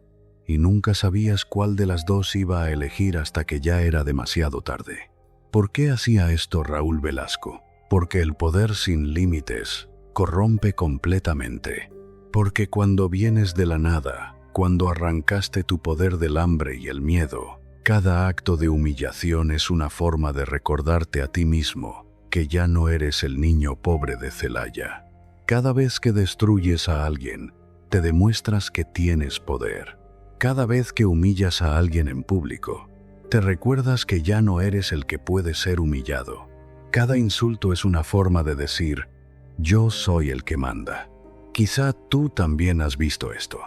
y nunca sabías cuál de las dos iba a elegir hasta que ya era demasiado tarde. ¿Por qué hacía esto Raúl Velasco? Porque el poder sin límites corrompe completamente. Porque cuando vienes de la nada, cuando arrancaste tu poder del hambre y el miedo, cada acto de humillación es una forma de recordarte a ti mismo que ya no eres el niño pobre de Celaya. Cada vez que destruyes a alguien, te demuestras que tienes poder. Cada vez que humillas a alguien en público, te recuerdas que ya no eres el que puede ser humillado. Cada insulto es una forma de decir, yo soy el que manda. Quizá tú también has visto esto.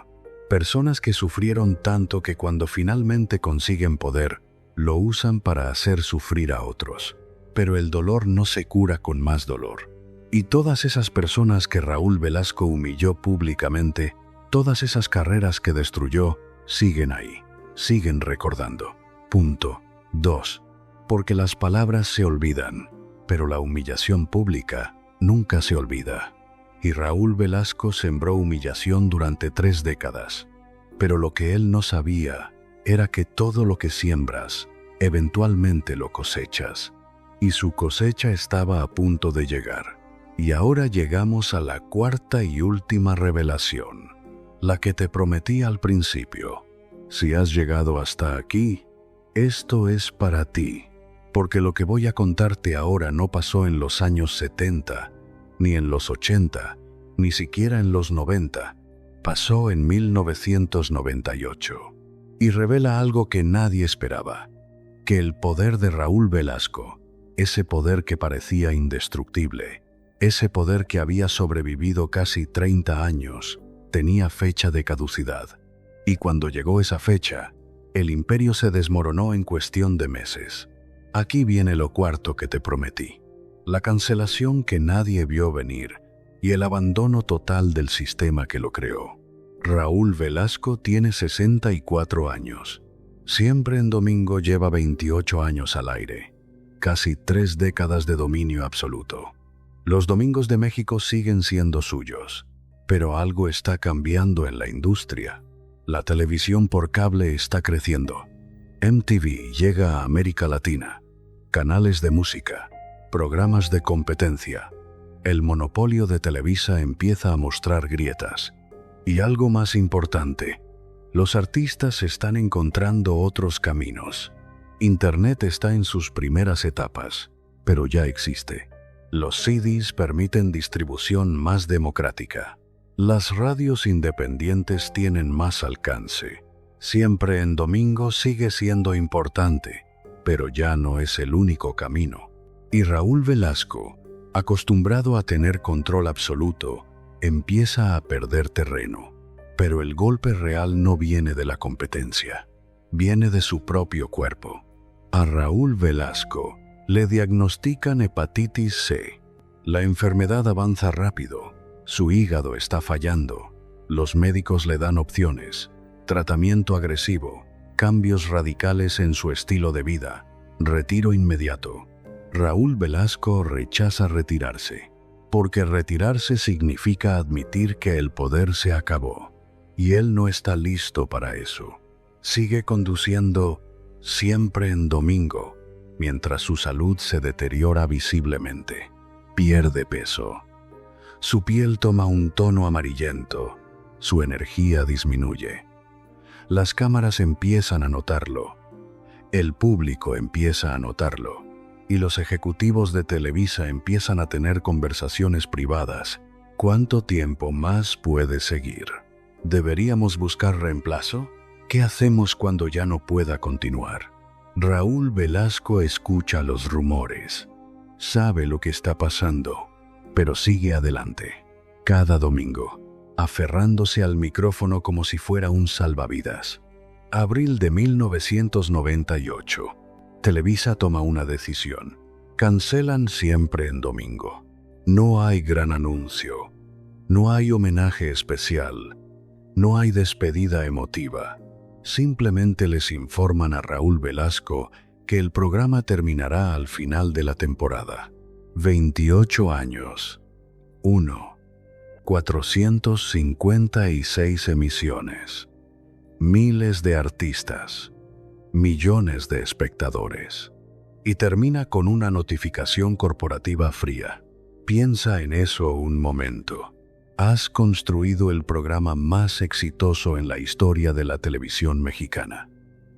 Personas que sufrieron tanto que cuando finalmente consiguen poder, lo usan para hacer sufrir a otros. Pero el dolor no se cura con más dolor. Y todas esas personas que Raúl Velasco humilló públicamente, todas esas carreras que destruyó, siguen ahí, siguen recordando. Punto 2. Porque las palabras se olvidan, pero la humillación pública nunca se olvida. Y Raúl Velasco sembró humillación durante 3 décadas. Pero lo que él no sabía era que todo lo que siembras, eventualmente lo cosechas. Y su cosecha estaba a punto de llegar. Y ahora llegamos a la cuarta y última revelación, la que te prometí al principio. Si has llegado hasta aquí, esto es para ti, porque lo que voy a contarte ahora no pasó en los años 70, ni en los 80, ni siquiera en los 90, pasó en 1998. Y revela algo que nadie esperaba, que el poder de Raúl Velasco, ese poder que parecía indestructible, ese poder que había sobrevivido casi 30 años, tenía fecha de caducidad. Y cuando llegó esa fecha, el imperio se desmoronó en cuestión de meses. Aquí viene lo cuarto que te prometí. La cancelación que nadie vio venir y el abandono total del sistema que lo creó. Raúl Velasco tiene 64 años. Siempre en domingo lleva 28 años al aire. Casi 3 décadas de dominio absoluto. Los domingos de México siguen siendo suyos, pero algo está cambiando en la industria. La televisión por cable está creciendo. MTV llega a América Latina. Canales de música, programas de competencia. El monopolio de Televisa empieza a mostrar grietas. Y algo más importante, los artistas están encontrando otros caminos. Internet está en sus primeras etapas, pero ya existe. Los CDs permiten distribución más democrática. Las radios independientes tienen más alcance. Siempre en domingo sigue siendo importante, pero ya no es el único camino. Y Raúl Velasco, acostumbrado a tener control absoluto, empieza a perder terreno. Pero el golpe real no viene de la competencia, viene de su propio cuerpo. A Raúl Velasco le diagnostican hepatitis C. La enfermedad avanza rápido, su hígado está fallando, los médicos le dan opciones, tratamiento agresivo, cambios radicales en su estilo de vida, retiro inmediato. Raúl Velasco rechaza retirarse, porque retirarse significa admitir que el poder se acabó, y él no está listo para eso. Sigue conduciendo siempre en domingo, mientras su salud se deteriora visiblemente. Pierde peso. Su piel toma un tono amarillento, su energía disminuye. Las cámaras empiezan a notarlo, el público empieza a notarlo, y los ejecutivos de Televisa empiezan a tener conversaciones privadas. ¿Cuánto tiempo más puede seguir? ¿Deberíamos buscar reemplazo? ¿Qué hacemos cuando ya no pueda continuar? Raúl Velasco escucha los rumores, sabe lo que está pasando, pero sigue adelante, cada domingo, aferrándose al micrófono como si fuera un salvavidas. Abril de 1998. Televisa toma una decisión. Cancelan siempre en domingo. No hay gran anuncio. No hay homenaje especial. No hay despedida emotiva. Simplemente les informan a Raúl Velasco que el programa terminará al final de la temporada. 28 años. 1. 456 emisiones. Miles de artistas. Millones de espectadores. Y termina con una notificación corporativa fría. Piensa en eso un momento. Has construido el programa más exitoso en la historia de la televisión mexicana.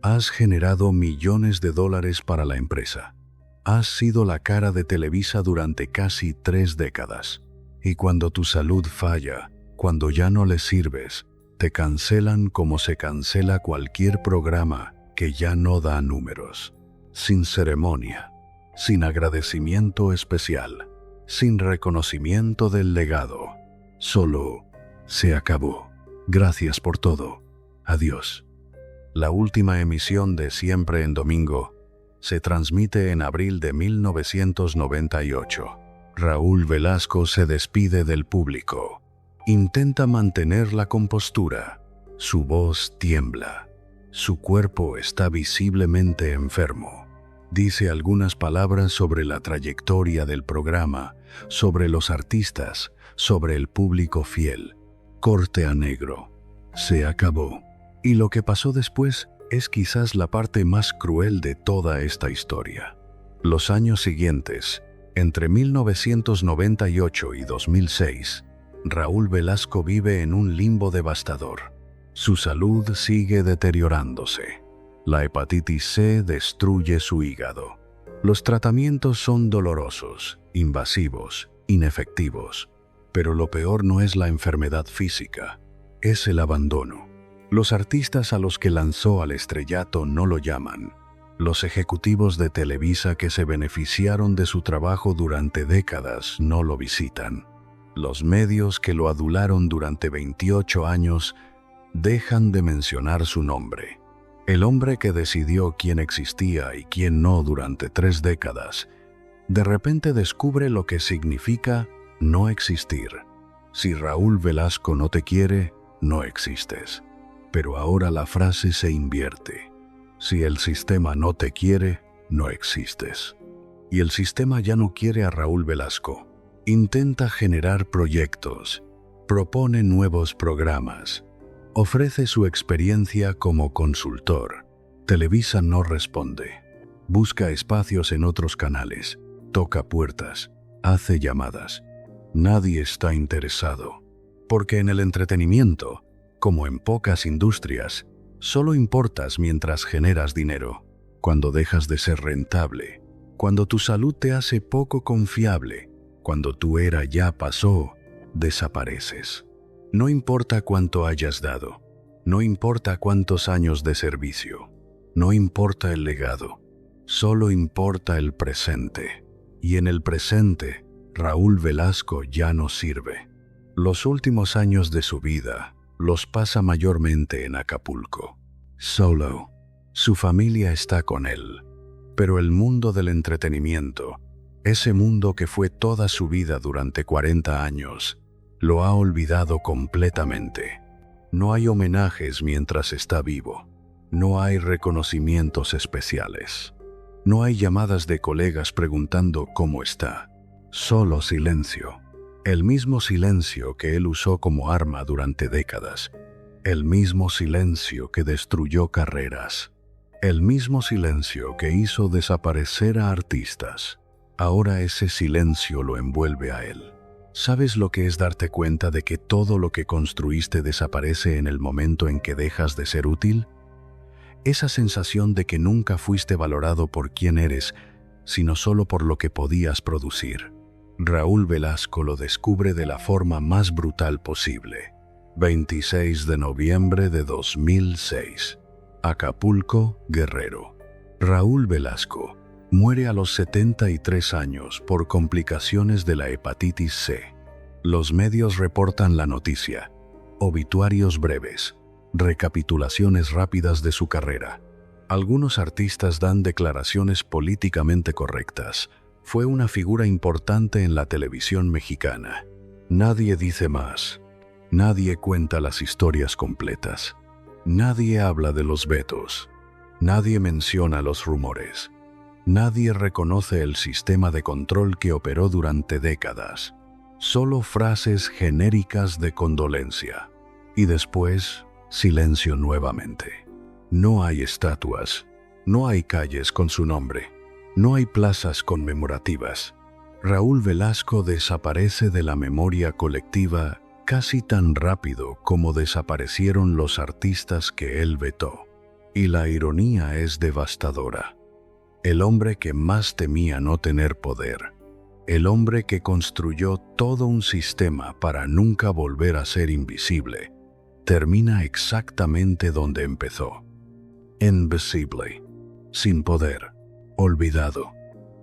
Has generado millones de dólares para la empresa. Has sido la cara de Televisa durante casi 3 décadas. Y cuando tu salud falla, cuando ya no le sirves, te cancelan como se cancela cualquier programa que ya no da números, sin ceremonia, sin agradecimiento especial, sin reconocimiento del legado. Solo se acabó. Gracias por todo. Adiós. La última emisión de Siempre en Domingo se transmite en abril de 1998. Raúl Velasco se despide del público. Intenta mantener la compostura. Su voz tiembla. Su cuerpo está visiblemente enfermo. Dice algunas palabras sobre la trayectoria del programa, sobre los artistas, sobre el público fiel. Corte a negro. Se acabó. Y lo que pasó después es quizás la parte más cruel de toda esta historia. Los años siguientes, entre 1998 y 2006, Raúl Velasco vive en un limbo devastador. Su salud sigue deteriorándose. La hepatitis C destruye su hígado. Los tratamientos son dolorosos, invasivos, inefectivos. Pero lo peor no es la enfermedad física, es el abandono. Los artistas a los que lanzó al estrellato no lo llaman. Los ejecutivos de Televisa que se beneficiaron de su trabajo durante décadas no lo visitan. Los medios que lo adularon durante 28 años dejan de mencionar su nombre. El hombre que decidió quién existía y quién no durante 3 décadas, de repente descubre lo que significa no existir. Si Raúl Velasco no te quiere, no existes. Pero ahora la frase se invierte. Si el sistema no te quiere, no existes. Y el sistema ya no quiere a Raúl Velasco. Intenta generar proyectos, propone nuevos programas, ofrece su experiencia como consultor. Televisa no responde. Busca espacios en otros canales, toca puertas, hace llamadas. Nadie está interesado. Porque en el entretenimiento, como en pocas industrias, solo importas mientras generas dinero. Cuando dejas de ser rentable, cuando tu salud te hace poco confiable, cuando tu era ya pasó, desapareces. No importa cuánto hayas dado, no importa cuántos años de servicio, no importa el legado, solo importa el presente. Y en el presente, Raúl Velasco ya no sirve. Los últimos años de su vida los pasa mayormente en Acapulco. Solo. Su familia está con él. Pero el mundo del entretenimiento, ese mundo que fue toda su vida durante 40 años, lo ha olvidado completamente. No hay homenajes mientras está vivo. No hay reconocimientos especiales. No hay llamadas de colegas preguntando cómo está. Solo silencio. El mismo silencio que él usó como arma durante décadas. El mismo silencio que destruyó carreras. El mismo silencio que hizo desaparecer a artistas. Ahora ese silencio lo envuelve a él. ¿Sabes lo que es darte cuenta de que todo lo que construiste desaparece en el momento en que dejas de ser útil? Esa sensación de que nunca fuiste valorado por quién eres, sino solo por lo que podías producir. Raúl Velasco lo descubre de la forma más brutal posible. 26 de noviembre de 2006. Acapulco, Guerrero. Raúl Velasco muere a los 73 años por complicaciones de la hepatitis C. Los medios reportan la noticia. Obituarios breves. Recapitulaciones rápidas de su carrera. Algunos artistas dan declaraciones políticamente correctas. Fue una figura importante en la televisión mexicana. Nadie dice más. Nadie cuenta las historias completas. Nadie habla de los vetos. Nadie menciona los rumores. Nadie reconoce el sistema de control que operó durante décadas. Solo frases genéricas de condolencia. Y después, silencio nuevamente. No hay estatuas. No hay calles con su nombre. No hay plazas conmemorativas. Raúl Velasco desaparece de la memoria colectiva casi tan rápido como desaparecieron los artistas que él vetó. Y la ironía es devastadora. El hombre que más temía no tener poder, el hombre que construyó todo un sistema para nunca volver a ser invisible, termina exactamente donde empezó. invisible, sin poder, olvidado.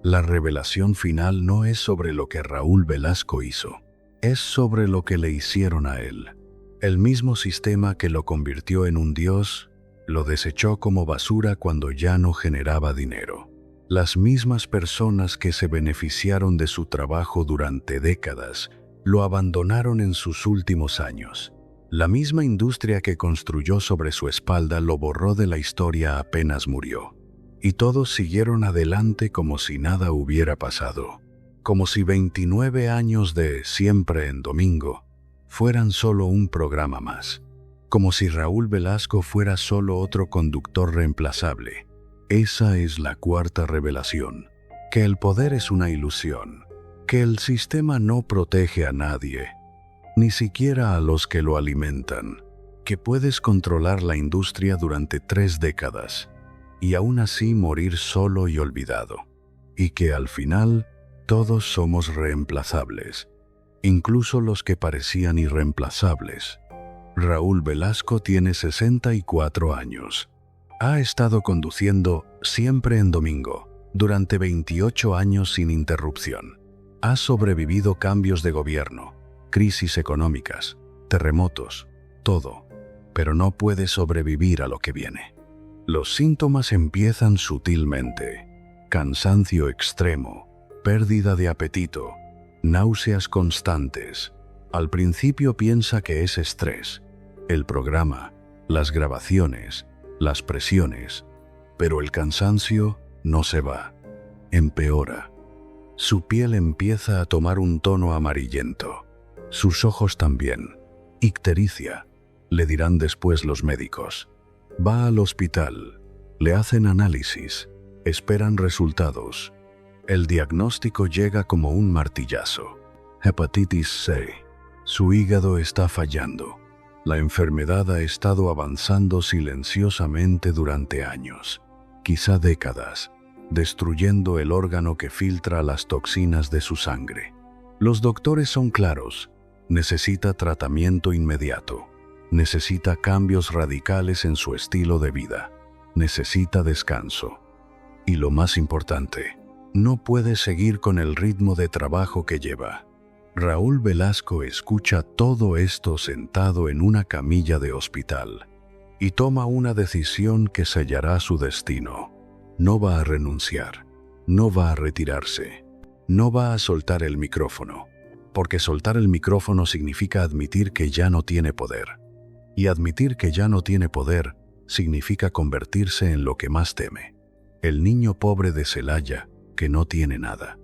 La revelación final no es sobre lo que Raúl Velasco hizo, es sobre lo que le hicieron a él. El mismo sistema que lo convirtió en un dios, lo desechó como basura cuando ya no generaba dinero. Las mismas personas que se beneficiaron de su trabajo durante décadas, lo abandonaron en sus últimos años. La misma industria que construyó sobre su espalda lo borró de la historia apenas murió. Y todos siguieron adelante como si nada hubiera pasado. Como si 29 años de Siempre en Domingo fueran solo un programa más. Como si Raúl Velasco fuera solo otro conductor reemplazable. Esa es la cuarta revelación. Que el poder es una ilusión. Que el sistema no protege a nadie, ni siquiera a los que lo alimentan. Que puedes controlar la industria durante 3 décadas y aún así morir solo y olvidado. Y que al final todos somos reemplazables, incluso los que parecían irreemplazables. Raúl Velasco tiene 64 años. Ha estado conduciendo Siempre en Domingo durante 28 años sin interrupción. Ha sobrevivido cambios de gobierno, crisis económicas, terremotos, todo, pero no puede sobrevivir a lo que viene. Los síntomas empiezan sutilmente: cansancio extremo, pérdida de apetito, náuseas constantes. Al principio piensa que es estrés, el programa, las grabaciones, las presiones, pero el cansancio no se va, empeora. Su piel empieza a tomar un tono amarillento, sus ojos también. Ictericia, le dirán después los médicos. Va al hospital, le hacen análisis, esperan resultados. El diagnóstico llega como un martillazo. Hepatitis C. Su hígado está fallando. La enfermedad ha estado avanzando silenciosamente durante años, quizá décadas, destruyendo el órgano que filtra las toxinas de su sangre. Los doctores son claros: necesita tratamiento inmediato. Necesita cambios radicales en su estilo de vida. Necesita descanso. Y lo más importante, no puede seguir con el ritmo de trabajo que lleva. Raúl Velasco escucha todo esto sentado en una camilla de hospital y toma una decisión que sellará su destino. No va a renunciar, no va a retirarse, no va a soltar el micrófono, porque soltar el micrófono significa admitir que ya no tiene poder. Y admitir que ya no tiene poder significa convertirse en lo que más teme: el niño pobre de Celaya que no tiene nada.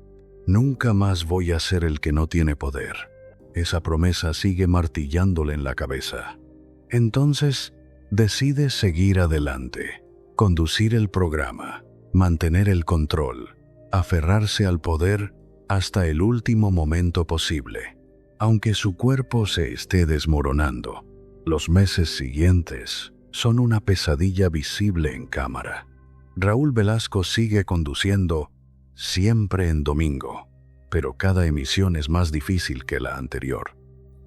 Nunca más voy a ser el que no tiene poder. Esa promesa sigue martillándole en la cabeza. Entonces, decide seguir adelante, conducir el programa, mantener el control, aferrarse al poder hasta el último momento posible, aunque su cuerpo se esté desmoronando. Los meses siguientes son una pesadilla visible en cámara. Raúl Velasco sigue conduciendo Siempre en Domingo, pero cada emisión es más difícil que la anterior.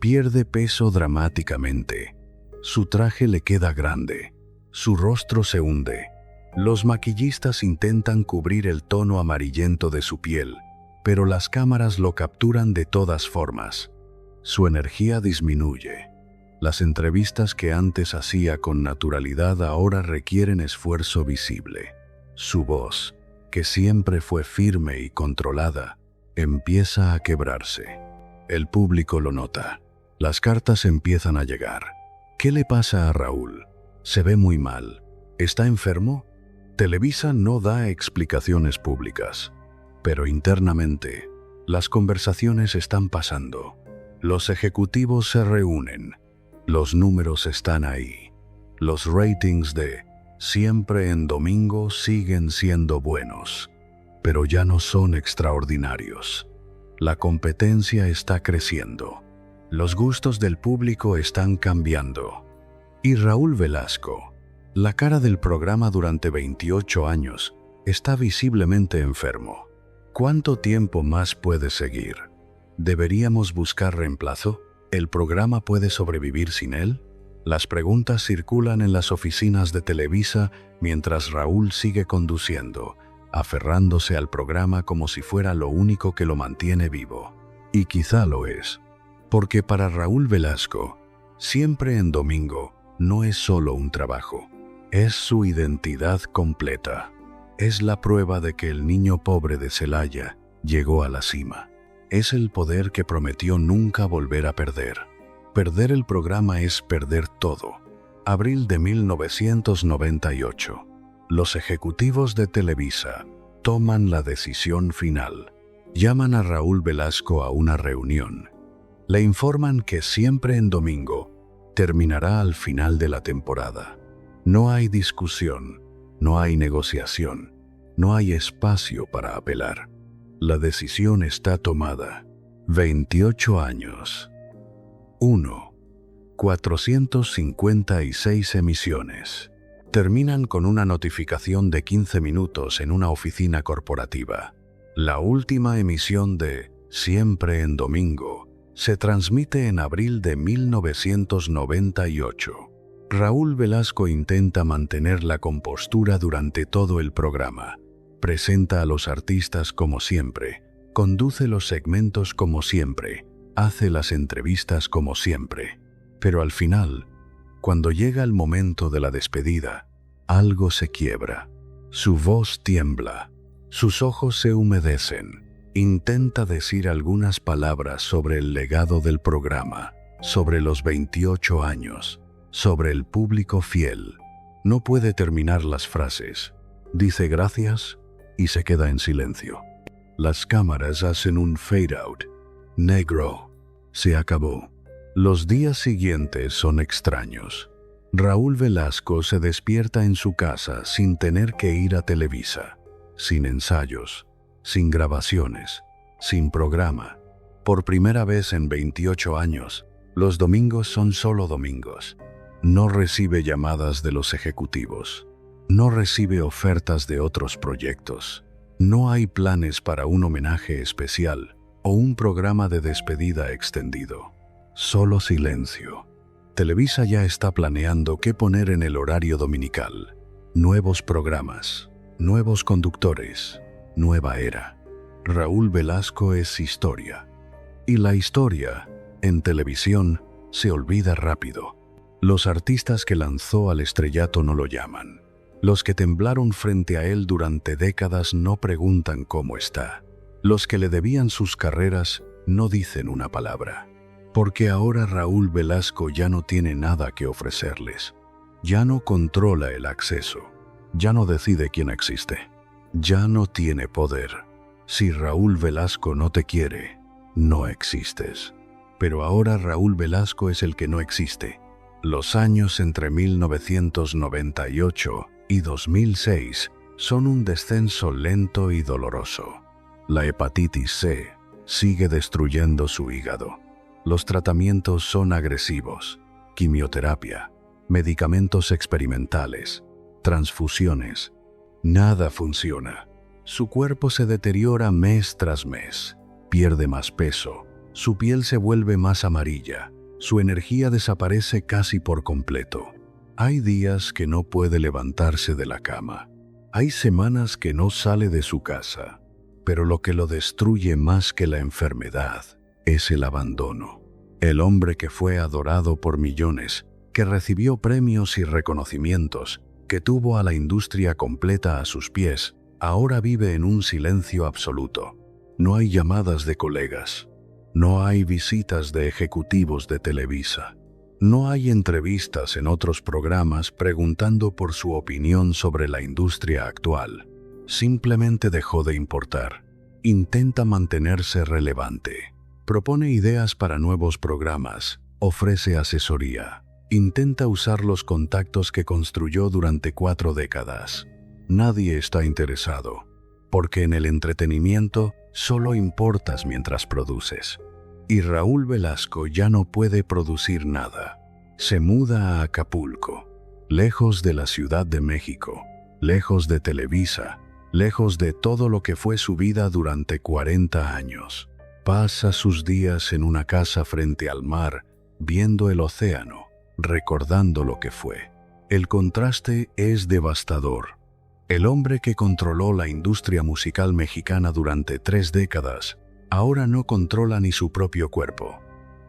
Pierde peso dramáticamente. Su traje le queda grande. Su rostro se hunde. Los maquillistas intentan cubrir el tono amarillento de su piel, pero las cámaras lo capturan de todas formas. Su energía disminuye. Las entrevistas que antes hacía con naturalidad ahora requieren esfuerzo visible. Su voz, que siempre fue firme y controlada, empieza a quebrarse. El público lo nota. Las cartas empiezan a llegar. ¿Qué le pasa a Raúl? Se ve muy mal. ¿Está enfermo? Televisa no da explicaciones públicas, pero internamente, las conversaciones están pasando. Los ejecutivos se reúnen. Los números están ahí. Los ratings de Siempre en Domingo siguen siendo buenos, pero ya no son extraordinarios. La competencia está creciendo. Los gustos del público están cambiando. Y Raúl Velasco, la cara del programa durante 28 años, está visiblemente enfermo. ¿Cuánto tiempo más puede seguir? ¿Deberíamos buscar reemplazo? ¿El programa puede sobrevivir sin él? Las preguntas circulan en las oficinas de Televisa mientras Raúl sigue conduciendo, aferrándose al programa como si fuera lo único que lo mantiene vivo. Y quizá lo es, porque para Raúl Velasco, Siempre en Domingo no es solo un trabajo, es su identidad completa. Es la prueba de que el niño pobre de Celaya llegó a la cima. Es el poder que prometió nunca volver a perder. Perder el programa es perder todo. Abril de 1998. Los ejecutivos de Televisa toman la decisión final. Llaman a Raúl Velasco a una reunión. Le informan que Siempre en Domingo terminará al final de la temporada. No hay discusión, no hay negociación, no hay espacio para apelar. La decisión está tomada. 28 años. 1. 456 emisiones. Terminan con una notificación de 15 minutos en una oficina corporativa. La última emisión de Siempre en Domingo se transmite en abril de 1998. Raúl Velasco intenta mantener la compostura durante todo el programa. Presenta a los artistas como siempre, conduce los segmentos como siempre, hace las entrevistas como siempre. Pero al final, cuando llega el momento de la despedida, algo se quiebra. Su voz tiembla, sus ojos se humedecen. Intenta decir algunas palabras sobre el legado del programa, sobre los 28 años, sobre el público fiel. No puede terminar las frases. Dice gracias y se queda en silencio. Las cámaras hacen un fade out. Negro. Se acabó. Los días siguientes son extraños. Raúl Velasco se despierta en su casa sin tener que ir a Televisa, sin ensayos, sin grabaciones, sin programa. Por primera vez en 28 años, los domingos son solo domingos. No recibe llamadas de los ejecutivos. No recibe ofertas de otros proyectos. No hay planes para un homenaje especial o un programa de despedida extendido. Solo silencio. Televisa ya está planeando qué poner en el horario dominical. Nuevos programas, nuevos conductores, nueva era. Raúl Velasco es historia. Y la historia, en televisión, se olvida rápido. Los artistas que lanzó al estrellato no lo llaman. Los que temblaron frente a él durante décadas no preguntan cómo está. Los que le debían sus carreras no dicen una palabra. Porque ahora Raúl Velasco ya no tiene nada que ofrecerles. Ya no controla el acceso. Ya no decide quién existe. Ya no tiene poder. Si Raúl Velasco no te quiere, no existes. Pero ahora Raúl Velasco es el que no existe. Los años entre 1998 y 2006 son un descenso lento y doloroso. La hepatitis C sigue destruyendo su hígado. Los tratamientos son agresivos: quimioterapia, medicamentos experimentales, transfusiones. Nada funciona. Su cuerpo se deteriora mes tras mes. Pierde más peso. Su piel se vuelve más amarilla. Su energía desaparece casi por completo. Hay días que no puede levantarse de la cama. Hay semanas que no sale de su casa. Pero lo que lo destruye más que la enfermedad es el abandono. El hombre que fue adorado por millones, que recibió premios y reconocimientos, que tuvo a la industria completa a sus pies, ahora vive en un silencio absoluto. No hay llamadas de colegas. No hay visitas de ejecutivos de Televisa. No hay entrevistas en otros programas preguntando por su opinión sobre la industria actual. Simplemente dejó de importar. Intenta mantenerse relevante. Propone ideas para nuevos programas. Ofrece asesoría. Intenta usar los contactos que construyó durante 4 décadas. Nadie está interesado, porque en el entretenimiento solo importas mientras produces. Y Raúl Velasco ya no puede producir nada. Se muda a Acapulco, lejos de la Ciudad de México, lejos de Televisa, lejos de todo lo que fue su vida durante 40 años. Pasa sus días en una casa frente al mar, viendo el océano, recordando lo que fue. El contraste es devastador. El hombre que controló la industria musical mexicana durante 3 décadas, ahora no controla ni su propio cuerpo.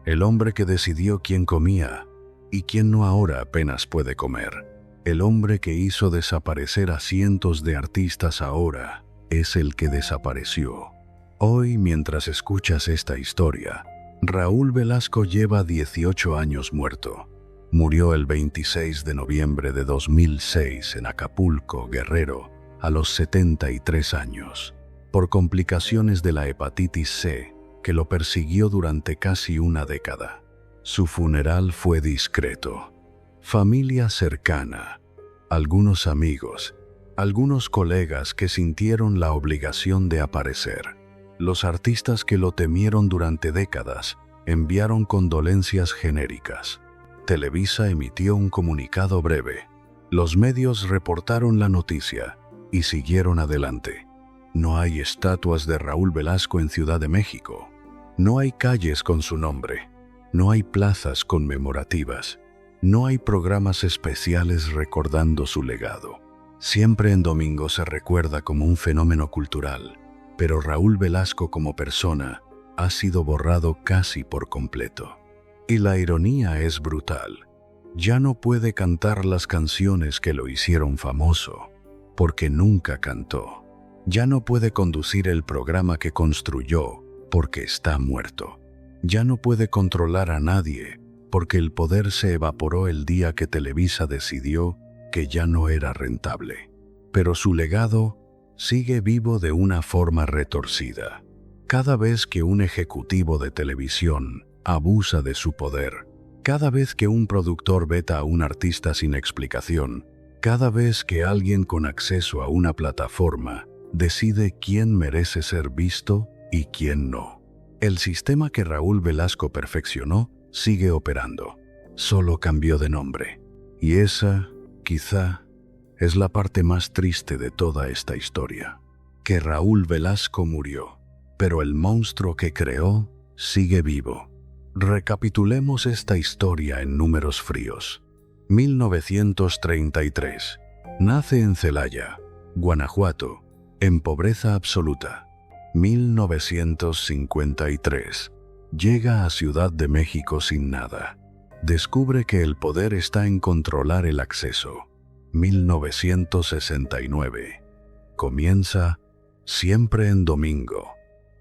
El hombre que decidió quién comía y quién no ahora apenas puede comer. El hombre que hizo desaparecer a cientos de artistas ahora es el que desapareció. Hoy, mientras escuchas esta historia, Raúl Velasco lleva 18 años muerto. Murió el 26 de noviembre de 2006 en Acapulco, Guerrero, a los 73 años, por complicaciones de la hepatitis C, que lo persiguió durante casi una década. Su funeral fue discreto. Familia cercana, algunos amigos, algunos colegas que sintieron la obligación de aparecer. Los artistas que lo temieron durante décadas enviaron condolencias genéricas. Televisa emitió un comunicado breve. Los medios reportaron la noticia y siguieron adelante. No hay estatuas de Raúl Velasco en Ciudad de México. No hay calles con su nombre. No hay plazas conmemorativas. No hay programas especiales recordando su legado. Siempre en domingo se recuerda como un fenómeno cultural, pero Raúl Velasco como persona ha sido borrado casi por completo. Y la ironía es brutal. Ya no puede cantar las canciones que lo hicieron famoso, porque nunca cantó. Ya no puede conducir el programa que construyó, porque está muerto. Ya no puede controlar a nadie, porque el poder se evaporó el día que Televisa decidió que ya no era rentable. Pero su legado sigue vivo de una forma retorcida. Cada vez que un ejecutivo de televisión abusa de su poder, cada vez que un productor veta a un artista sin explicación, cada vez que alguien con acceso a una plataforma decide quién merece ser visto y quién no. El sistema que Raúl Velasco perfeccionó sigue operando, solo cambió de nombre. Y esa, quizá, es la parte más triste de toda esta historia. Que Raúl Velasco murió, pero el monstruo que creó sigue vivo. Recapitulemos esta historia en números fríos. 1933. Nace en Celaya, Guanajuato, en pobreza absoluta. 1953. Llega a Ciudad de México sin nada. Descubre que el poder está en controlar el acceso. 1969. Comienza Siempre en Domingo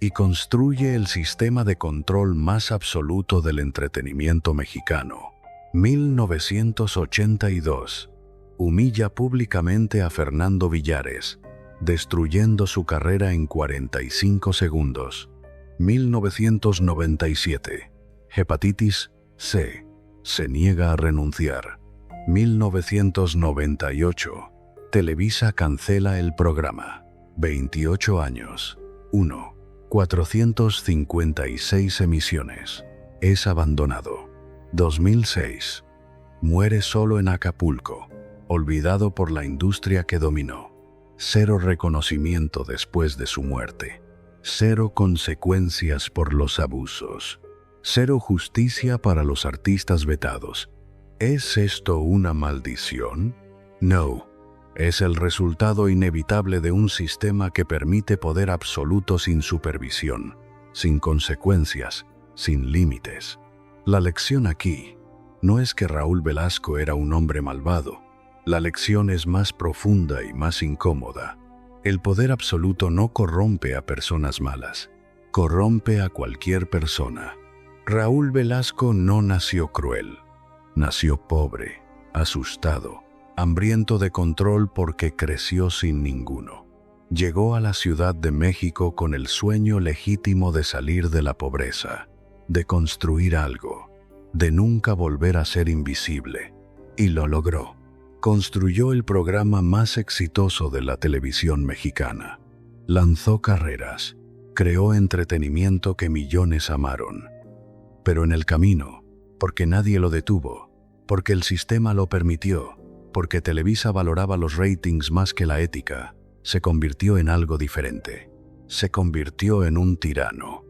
y construye el sistema de control más absoluto del entretenimiento mexicano. 1982. Humilla públicamente a Fernando Villares, destruyendo su carrera en 45 segundos. 1997. Hepatitis C. Se niega a renunciar. 1998. Televisa cancela el programa. 28 años. 1. 456 emisiones. Es abandonado. 2006. Muere solo en Acapulco, olvidado por la industria que dominó. 0 reconocimiento después de su muerte. 0 consecuencias por los abusos. 0 justicia para los artistas vetados. ¿Es esto una maldición? No. Es el resultado inevitable de un sistema que permite poder absoluto sin supervisión, sin consecuencias, sin límites. La lección aquí no es que Raúl Velasco era un hombre malvado. La lección es más profunda y más incómoda. El poder absoluto no corrompe a personas malas, corrompe a cualquier persona. Raúl Velasco no nació cruel, nació pobre, asustado, hambriento de control porque creció sin ninguno. Llegó a la Ciudad de México con el sueño legítimo de salir de la pobreza, de construir algo, de nunca volver a ser invisible. Y lo logró. Construyó el programa más exitoso de la televisión mexicana. Lanzó carreras, creó entretenimiento que millones amaron. Pero en el camino, porque nadie lo detuvo, porque el sistema lo permitió, porque Televisa valoraba los ratings más que la ética, se convirtió en algo diferente. Se convirtió en un tirano.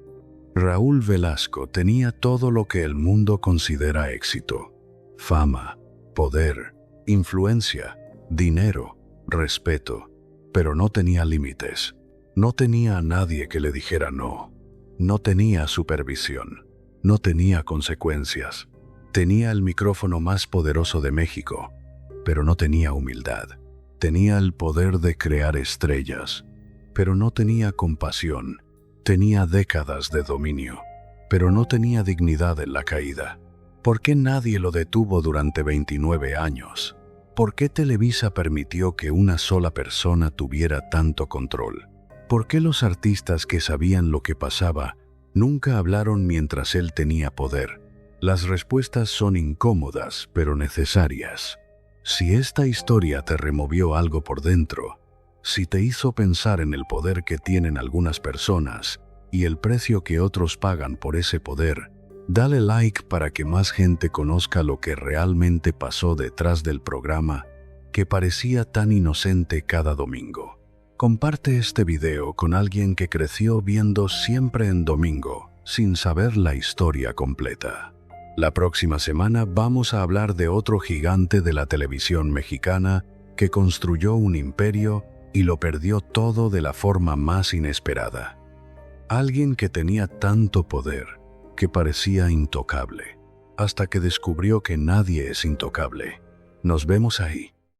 Raúl Velasco tenía todo lo que el mundo considera éxito. fama, poder, influencia, dinero, respeto, pero no tenía límites. No tenía a nadie que le dijera no. No tenía supervisión. No tenía consecuencias. Tenía el micrófono más poderoso de México, pero no tenía humildad. Tenía el poder de crear estrellas, pero no tenía compasión. Tenía décadas de dominio, pero no tenía dignidad en la caída. ¿Por qué nadie lo detuvo durante 29 años? ¿Por qué Televisa permitió que una sola persona tuviera tanto control? ¿Por qué los artistas que sabían lo que pasaba nunca hablaron mientras él tenía poder? Las respuestas son incómodas, pero necesarias. Si esta historia te removió algo por dentro, si te hizo pensar en el poder que tienen algunas personas y el precio que otros pagan por ese poder, dale like para que más gente conozca lo que realmente pasó detrás del programa que parecía tan inocente cada domingo. Comparte este video con alguien que creció viendo Siempre en Domingo, sin saber la historia completa. La próxima semana vamos a hablar de otro gigante de la televisión mexicana que construyó un imperio y lo perdió todo de la forma más inesperada. Alguien que tenía tanto poder que parecía intocable, hasta que descubrió que nadie es intocable. Nos vemos ahí.